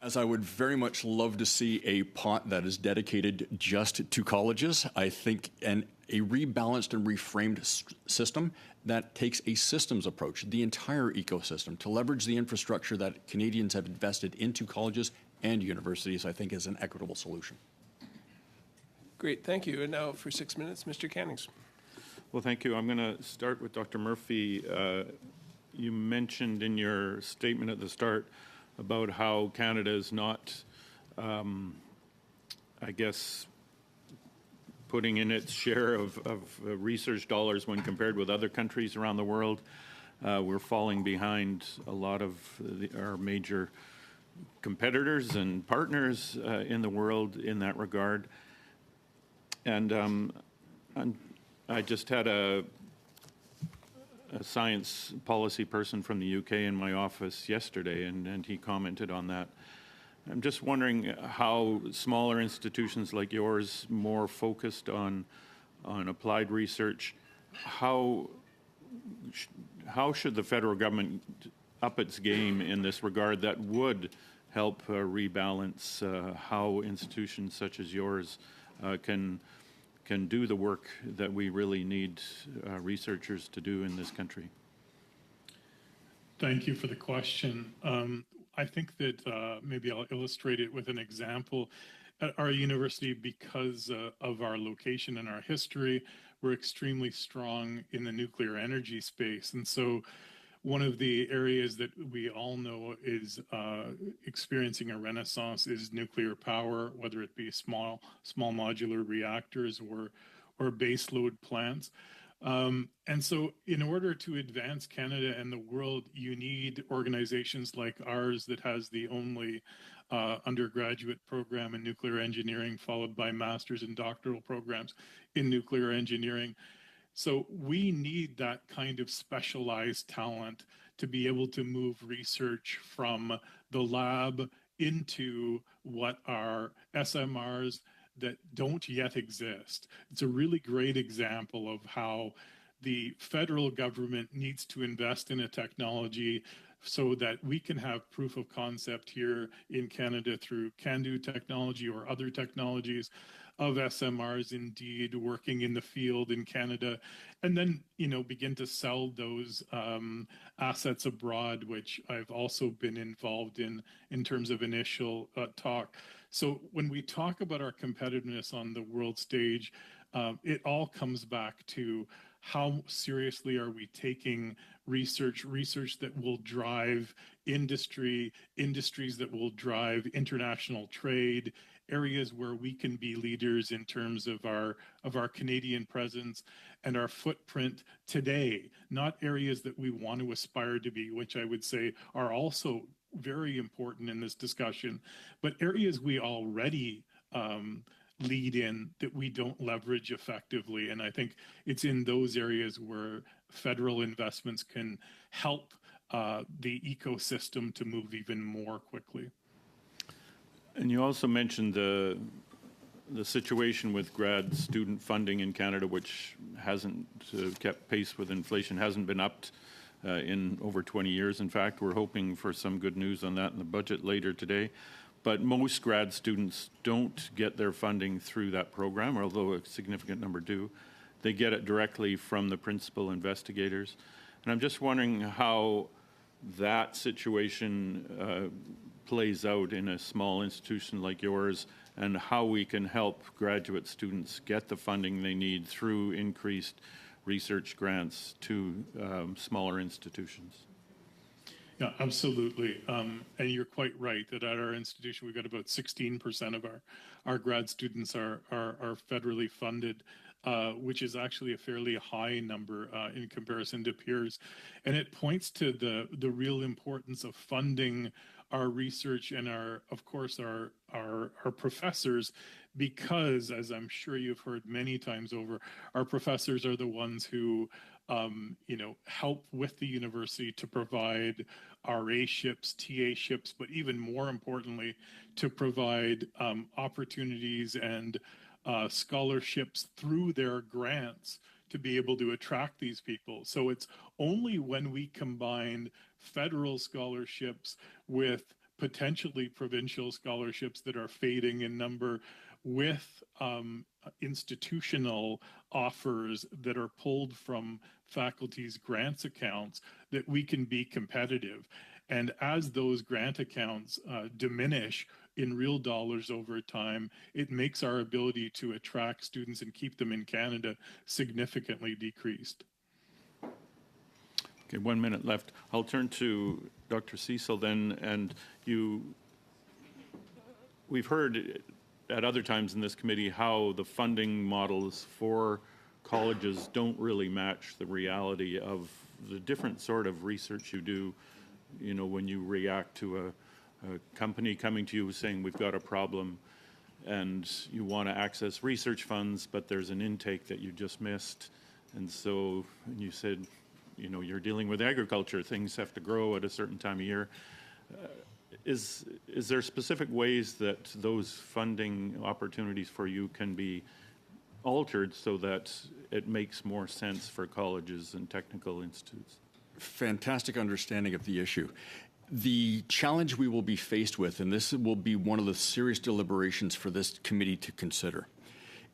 As I would very much love to see a pot that is dedicated just to colleges, I think a rebalanced and reframed system that takes a systems approach, the entire ecosystem, to leverage the infrastructure that Canadians have invested into colleges and universities, I think is an equitable solution. Great, thank you. And now for 6 minutes, Mr. Cannings. Well, thank you. I'm going to start with Dr. Murphy. You mentioned in your statement at the start about how Canada is not, I guess, putting in its share of research dollars when compared with other countries around the world. We're falling behind a lot of our major competitors and partners in the world in that regard. And I just had a science policy person from the UK in my office yesterday, and he commented on that. I'm just wondering how smaller institutions like yours, more focused on applied research, how should the federal government up its game in this regard that would help rebalance how institutions such as yours can do the work that we really need researchers to do in this country? Thank you for the question. I think that maybe I'll illustrate it with an example. At our university, because of our location and our history, we're extremely strong in the nuclear energy space. And so one of the areas that we all know is experiencing a renaissance is nuclear power, whether it be small modular reactors or baseload plants. And so in order to advance Canada and the world, you need organizations like ours that has the only undergraduate program in nuclear engineering, followed by master's and doctoral programs in nuclear engineering. So we need that kind of specialized talent to be able to move research from the lab into what are SMRs that don't yet exist. It's a really great example of how the federal government needs to invest in a technology so that we can have proof of concept here in Canada through CANDU technology or other technologies of SMRs indeed working in the field in Canada, and then, begin to sell those assets abroad, which I've also been involved in terms of initial talk. So when we talk about our competitiveness on the world stage, it all comes back to how seriously are we taking research that will drive industries that will drive international trade, areas where we can be leaders in terms of our Canadian presence and our footprint today, not areas that we want to aspire to be, which I would say are also very important in this discussion, but areas we already lead in that we don't leverage effectively. And I think it's in those areas where federal investments can help the ecosystem to move even more quickly. And you also mentioned the situation with grad student funding in Canada, which hasn't kept pace with inflation, hasn't been upped in over 20 years. In fact, we're hoping for some good news on that in the budget later today. But most grad students don't get their funding through that program, although a significant number do. They get it directly from the principal investigators. And I'm just wondering how that situation plays out in a small institution like yours, and how we can help graduate students get the funding they need through increased research grants to smaller institutions. Yeah, absolutely. And you're quite right that at our institution, we've got about 16% of our grad students are federally funded, which is actually a fairly high number in comparison to peers. And it points to the real importance of funding our research and of course, our professors, because, as I'm sure you've heard many times over, our professors are the ones who help with the university to provide RA-ships, TA-ships, but even more importantly, to provide opportunities and scholarships through their grants to be able to attract these people. So it's only when we combine federal scholarships with potentially provincial scholarships that are fading in number with institutional offers that are pulled from faculty's grants accounts that we can be competitive. And as those grant accounts diminish in real dollars over time, it makes our ability to attract students and keep them in Canada significantly decreased. Okay, 1 minute left. I'll turn to Dr. Cecil then, and we've heard at other times in this committee how the funding models for colleges don't really match the reality of the different sort of research you do, when you react to a company coming to you saying we've got a problem and you want to access research funds, but there's an intake that you just missed. And so you said, you're dealing with agriculture, things have to grow at a certain time of year. Is there specific ways that those funding opportunities for you can be altered so that it makes more sense for colleges and technical institutes? Fantastic understanding of the issue. The challenge we will be faced with, and this will be one of the serious deliberations for this committee to consider,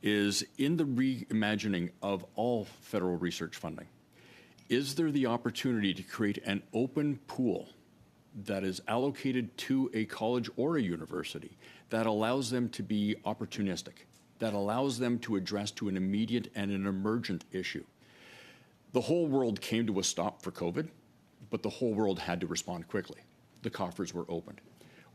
is in the reimagining of all federal research funding, is there the opportunity to create an open pool that is allocated to a college or a university that allows them to be opportunistic, that allows them to address to an immediate and an emergent issue? The whole world came to a stop for COVID, but the whole world had to respond quickly. The coffers were opened.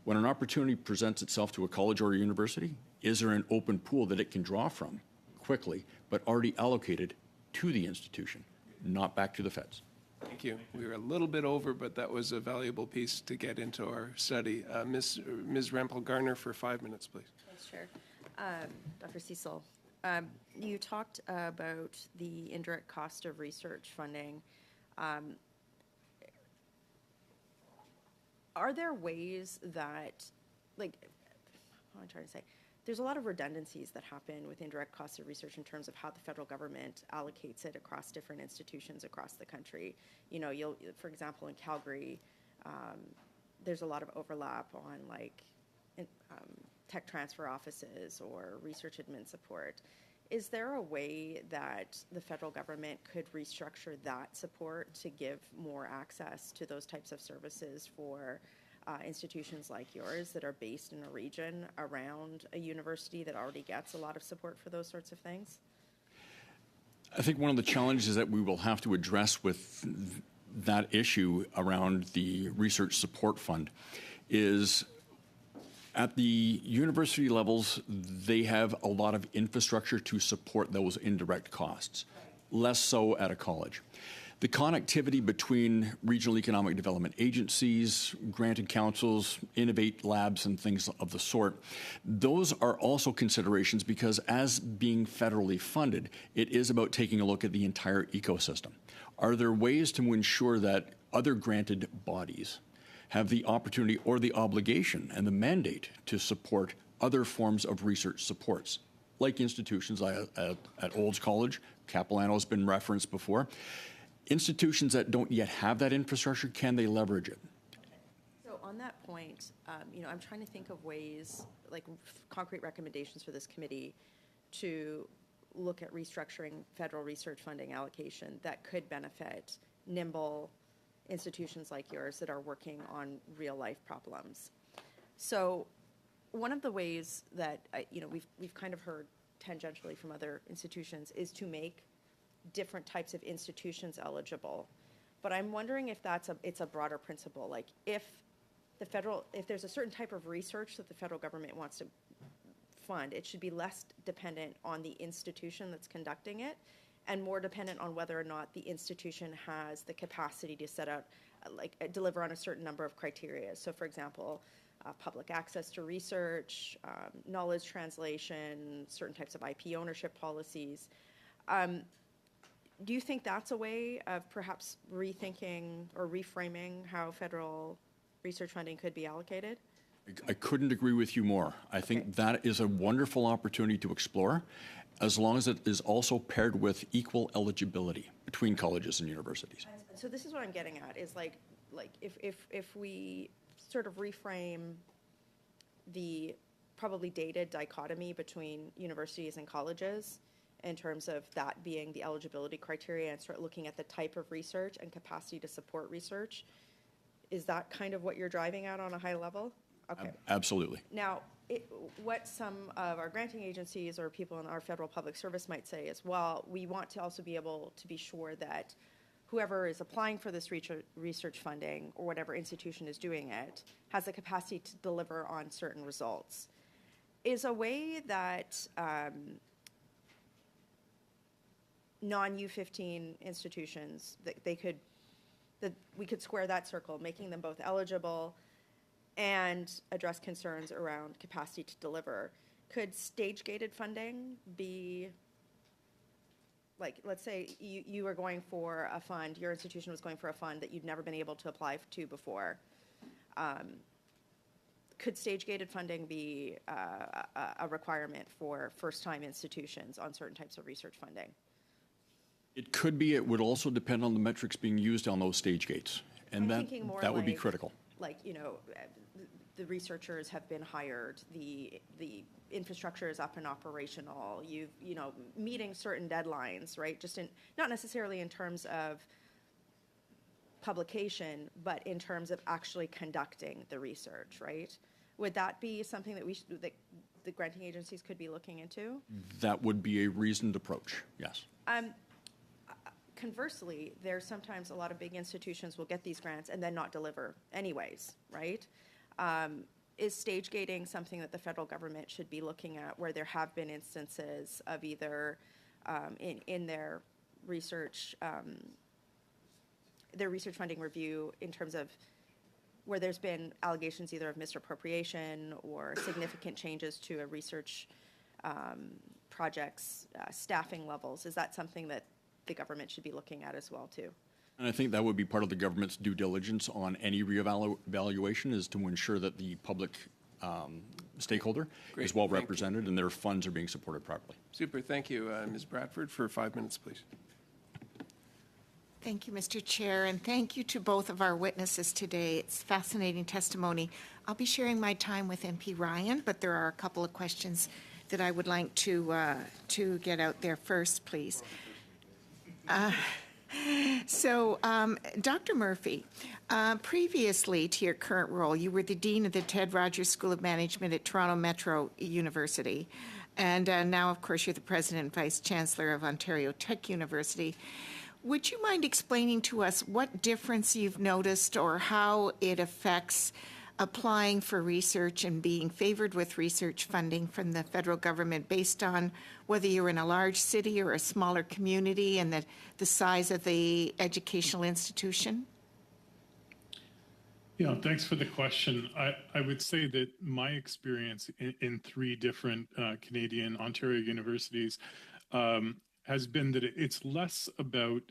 When an opportunity presents itself to a college or a university, is there an open pool that it can draw from quickly, but already allocated to the institution, not back to the feds? Thank you. We were a little bit over, but that was a valuable piece to get into our study. Ms. Rempel-Garner for 5 minutes, please. Thanks, Chair. Dr. Cecil, you talked about the indirect cost of research funding. Are there ways that, what am I trying to say? There's a lot of redundancies that happen with indirect costs of research in terms of how the federal government allocates it across different institutions across the country. For example, in Calgary, there's a lot of overlap on tech transfer offices or research admin support. Is there a way that the federal government could restructure that support to give more access to those types of services for institutions like yours that are based in a region around a university that already gets a lot of support for those sorts of things? I think one of the challenges that we will have to address with that issue around the research support fund is at the university levels, they have a lot of infrastructure to support those indirect costs, less so at a college. The connectivity between regional economic development agencies, granted councils, innovate labs, and things of the sort, those are also considerations because as being federally funded, it is about taking a look at the entire ecosystem. Are there ways to ensure that other granted bodies have the opportunity or the obligation and the mandate to support other forms of research supports, like institutions at Olds College? Capilano has been referenced before. Institutions that don't yet have that infrastructure, can they leverage it? So on that point, I'm trying to think of ways, like concrete recommendations for this committee to look at restructuring federal research funding allocation that could benefit nimble institutions like yours that are working on real life problems. So one of the ways that we've kind of heard tangentially from other institutions is to make different types of institutions eligible. But I'm wondering if it's a broader principle. Like if there's a certain type of research that the federal government wants to fund, it should be less dependent on the institution that's conducting it and more dependent on whether or not the institution has the capacity to set out, deliver on a certain number of criteria. So for example, public access to research, knowledge translation, certain types of IP ownership policies. do you think that's a way of perhaps rethinking or reframing how federal research funding could be allocated? I couldn't agree with you more. I think that is a wonderful opportunity to explore, as long as it is also paired with equal eligibility between colleges and universities. So this is what I'm getting at, is like if we sort of reframe the probably dated dichotomy between universities and colleges in terms of that being the eligibility criteria, and start looking at the type of research and capacity to support research, is that kind of what you're driving at on a high level? Okay. Absolutely. Now, what some of our granting agencies or people in our federal public service might say is, well, we want to also be able to be sure that whoever is applying for this research funding, or whatever institution is doing it, has the capacity to deliver on certain results. Is a way that non-U15 institutions, that we could square that circle, making them both eligible and address concerns around capacity to deliver. Could stage-gated funding be, like, let's say you were going for a fund, your institution was going for a fund that you'd never been able to apply to before. Could stage-gated funding be a requirement for first-time institutions on certain types of research funding? It could be. It would also depend on the metrics being used on those stage gates, and that would be critical. Like, the researchers have been hired, the infrastructure is up and operational, meeting certain deadlines, right? Just not necessarily in terms of publication, but in terms of actually conducting the research, right? Would that be something that that the granting agencies could be looking into? That would be a reasoned approach, yes. Conversely, there's sometimes a lot of big institutions will get these grants and then not deliver anyways, right? Is stage gating something that the federal government should be looking at, where there have been instances of either in their research funding review, in terms of where there's been allegations either of misappropriation or significant changes to a research project's staffing levels? Is that something that the government should be looking at as well too? And I think that would be part of the government's due diligence on any reevaluation, is to ensure that the public stakeholder is well represented and their funds are being supported properly. Super. Thank you. Ms. Bradford, for 5 minutes, please. Thank you, Mr. Chair, and thank you to both of our witnesses today. It's fascinating testimony. I'll be sharing my time with MP Ryan, but there are a couple of questions that I would like to get out there first, please. Dr. Murphy, previously to your current role, you were the Dean of the Ted Rogers School of Management at Toronto Metro University, and now, of course, you're the President and Vice Chancellor of Ontario Tech University. Would you mind explaining to us what difference you've noticed, or how it affects applying for research and being favored with research funding from the federal government based on whether you're in a large city or a smaller community, and the size of the educational institution? Yeah, thanks for the question. I would say that my experience in 3 different Canadian Ontario universities has been that it's less about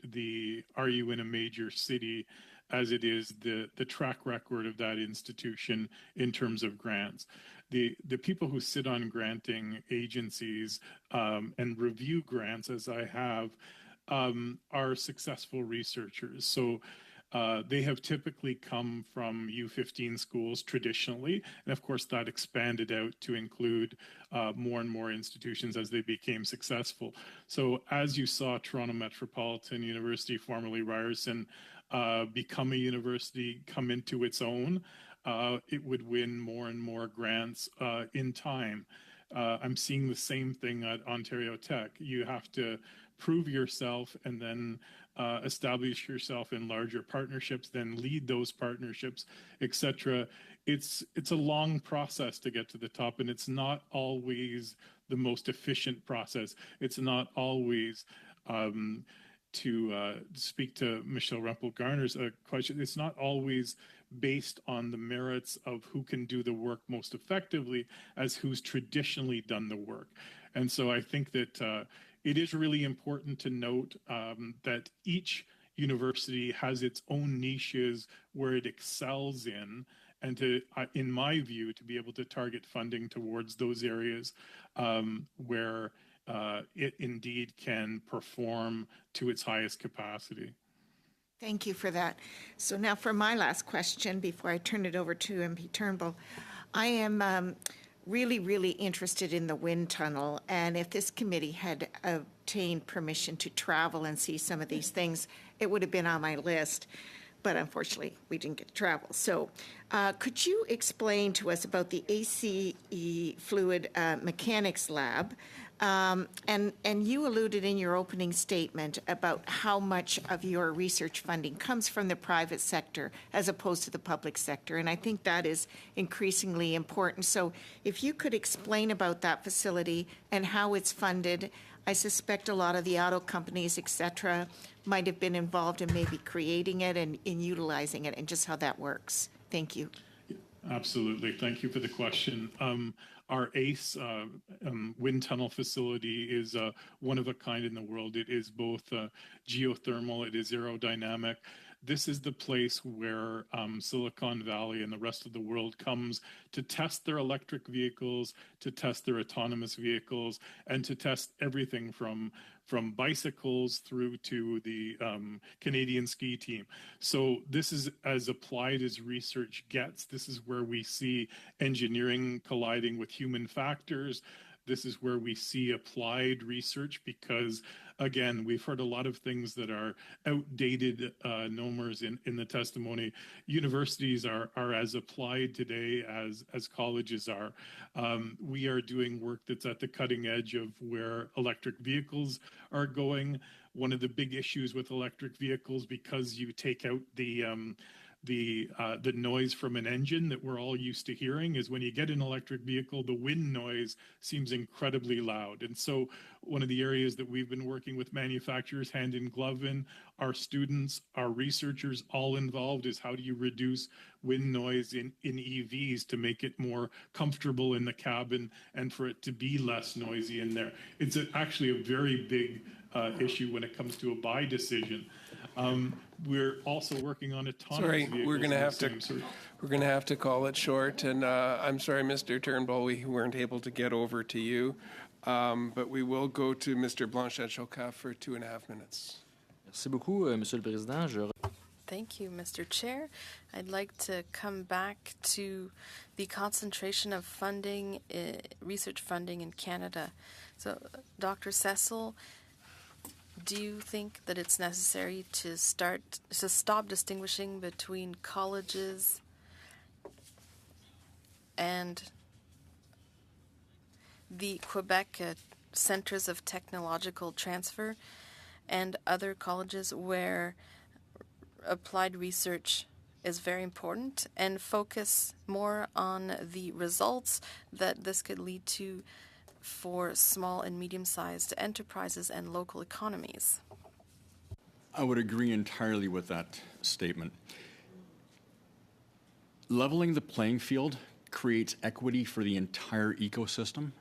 are you in a major city, as it is the track record of that institution in terms of grants. The people who sit on granting agencies and review grants, as I have, are successful researchers. So they have typically come from U15 schools traditionally, and of course that expanded out to include more and more institutions as they became successful. So as you saw Toronto Metropolitan University, formerly Ryerson, become a university, come into its own, it would win more and more grants in time. I'm seeing the same thing at Ontario Tech. You have to prove yourself and then establish yourself in larger partnerships, then lead those partnerships, etc. It's a long process to get to the top, and it's not always the most efficient process. It's not always to speak to Michelle Rempel-Garner's question, it's not always based on the merits of who can do the work most effectively as who's traditionally done the work. And so I think that it is really important to note that each university has its own niches where it excels in, and to, in my view, to be able to target funding towards those areas where it indeed can perform to its highest capacity. Thank you for that. So now for my last question before I turn it over to MP Turnbull. I am really, really interested in the wind tunnel, and if this committee had obtained permission to travel and see some of these things, it would have been on my list. But unfortunately, we didn't get to travel. So could you explain to us about the ACE Fluid Mechanics Lab? And you alluded in your opening statement about how much of your research funding comes from the private sector as opposed to the public sector. And I think that is increasingly important. So if you could explain about that facility and how it's funded. I suspect a lot of the auto companies, et cetera, might have been involved in maybe creating it and in utilizing it, and just how that works. Thank you. Absolutely. Thank you for the question. Our ACE wind tunnel facility is one of a kind in the world. It is both geothermal, it is aerodynamic. This is the place where Silicon Valley and the rest of the world comes to test their electric vehicles, to test their autonomous vehicles, and to test everything from bicycles through to the Canadian ski team. So this is as applied as research gets. This is where we see engineering colliding with human factors. This is where we see applied research because, again, we've heard a lot of things that are outdated nomers in the testimony. Universities are as applied today as colleges are. We are doing work that's at the cutting edge of where electric vehicles are going. One of the big issues with electric vehicles, because you take out the noise from an engine that we're all used to hearing, is when you get an electric vehicle, the wind noise seems incredibly loud. And so one of the areas that we've been working with manufacturers hand in glove in, our students, our researchers all involved, is how do you reduce wind noise in EVs to make it more comfortable in the cabin and for it to be less noisy in there. It's actually a very big issue when it comes to a buy decision. We're also working on autonomous vehicles. We're going to have to call it short, and I'm sorry, Mr. Turnbull, we weren't able to get over to you, but we will go to Mr. Blanchet-Choquette for 2.5 minutes. Merci beaucoup, Monsieur le Président. Thank you, Mr. Chair. I'd like to come back to the concentration of funding, research funding in Canada. So, Dr. Cecil, do you think that it's necessary to stop distinguishing between colleges and the Quebec Centres of Technological Transfer and other colleges where applied research is very important, and focus more on the results that this could lead to for small and medium-sized enterprises and local economies? I would agree entirely with that statement. Leveling the playing field creates equity for the entire ecosystem.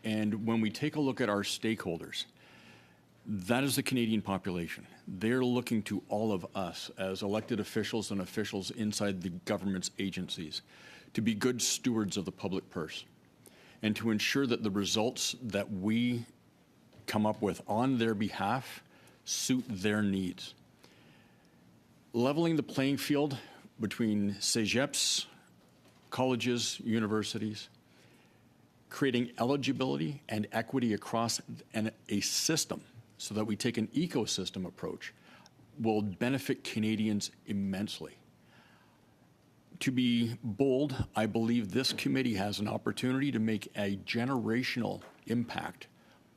And when we take a look at our stakeholders, that is the Canadian population. They're looking to all of us as elected officials and officials inside the government's agencies to be good stewards of the public purse and to ensure that the results that we come up with on their behalf suit their needs. Leveling the playing field between CEGEPs, colleges, universities, creating eligibility and equity across a system so that we take an ecosystem approach will benefit Canadians immensely. To be bold, I believe this committee has an opportunity to make a generational impact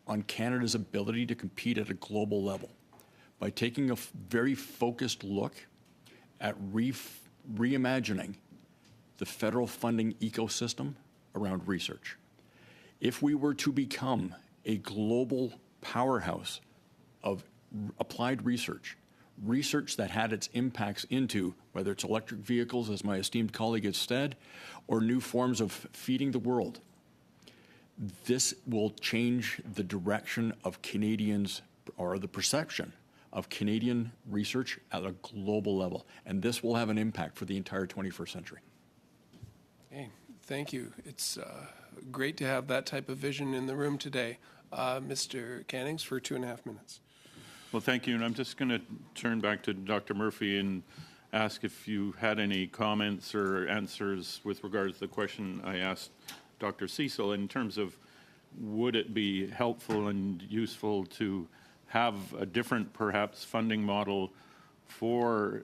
on Canada's ability to compete at a global level by taking a very focused look at reimagining the federal funding ecosystem around research. If we were to become a global powerhouse of applied research, research that had its impacts into whether it's electric vehicles, as my esteemed colleague has said, or new forms of feeding the world, this will change the direction of Canadians, or the perception of Canadian research at a global level. And this will have an impact for the entire 21st century. Okay, thank you. It's great to have that type of vision in the room today. Mr. Cannings for 2.5 minutes. Well, thank you. And I'm just going to turn back to Dr. Murphy and ask if you had any comments or answers with regards to the question I asked Dr. Cecil in terms of would it be helpful and useful to have a different, perhaps, funding model for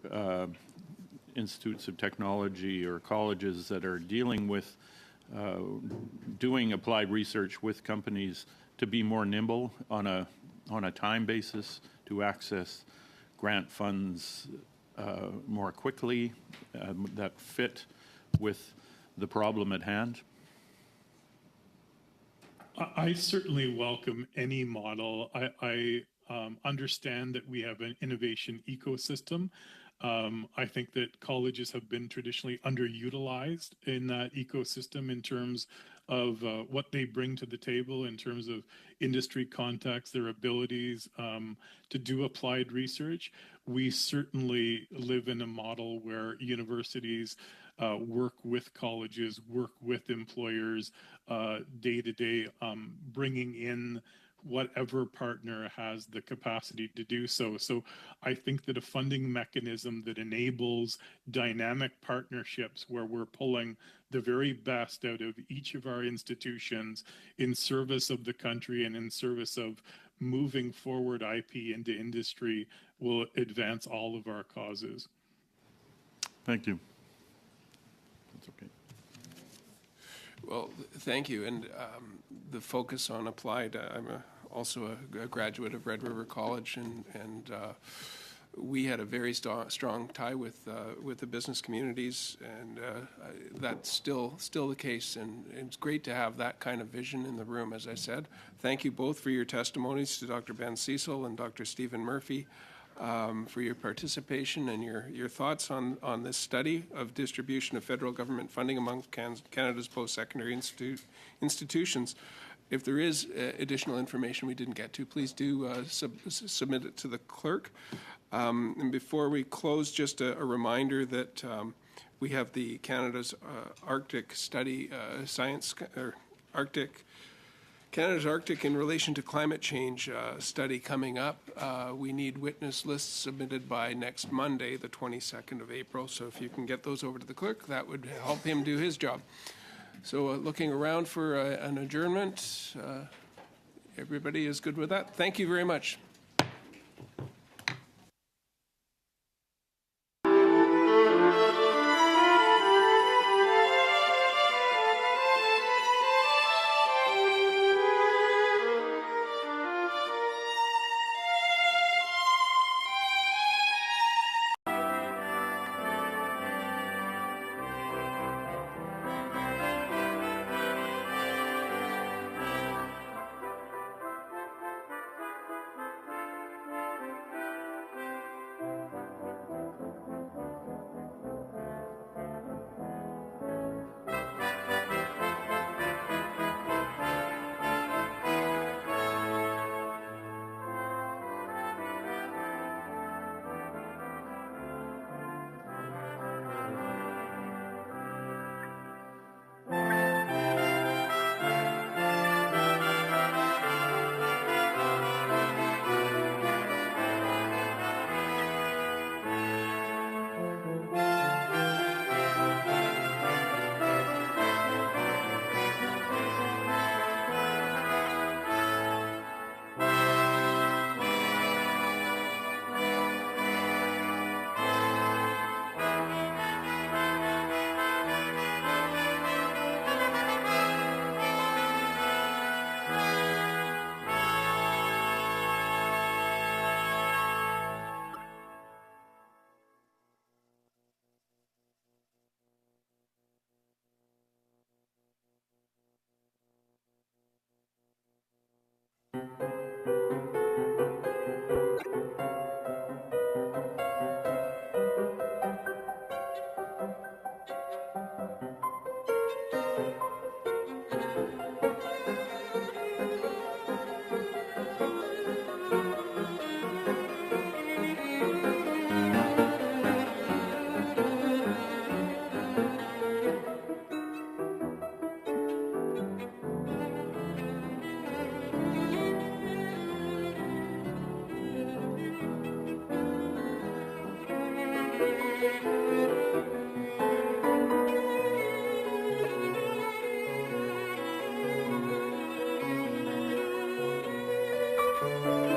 institutes of technology or colleges that are dealing with doing applied research with companies to be more nimble on a time basis, to access grant funds more quickly that fit with the problem at hand? I certainly welcome any model. I understand that we have an innovation ecosystem. I think that colleges have been traditionally underutilized in that ecosystem in terms of what they bring to the table in terms of industry contacts, their abilities to do applied research. We certainly live in a model where universities work with colleges, work with employers day to day, bringing in whatever partner has the capacity to do so. So I think that a funding mechanism that enables dynamic partnerships where we're pulling the very best out of each of our institutions in service of the country and in service of moving forward IP into industry will advance all of our causes. Thank you. That's okay. Well, thank you. And the focus on applied, I'm also a graduate of Red River College, and we had a very strong tie with the business communities, and that's still the case. And it's great to have that kind of vision in the room, as I said. Thank you both for your testimonies, to Dr. Ben Cecil and Dr. Stephen Murphy, for your participation and your thoughts on this study of distribution of federal government funding among Canada's post-secondary institutions. If there is additional information we didn't get to, please do submit it to the clerk. And before we close, just a reminder that we have the Canada's Arctic Study Science, or Canada's Arctic in relation to climate change study coming up. We need witness lists submitted by next Monday, the 22nd of April. So if you can get those over to the clerk, that would help him do his job. So looking around for an adjournment. Everybody is good with that? Thank you very much. you.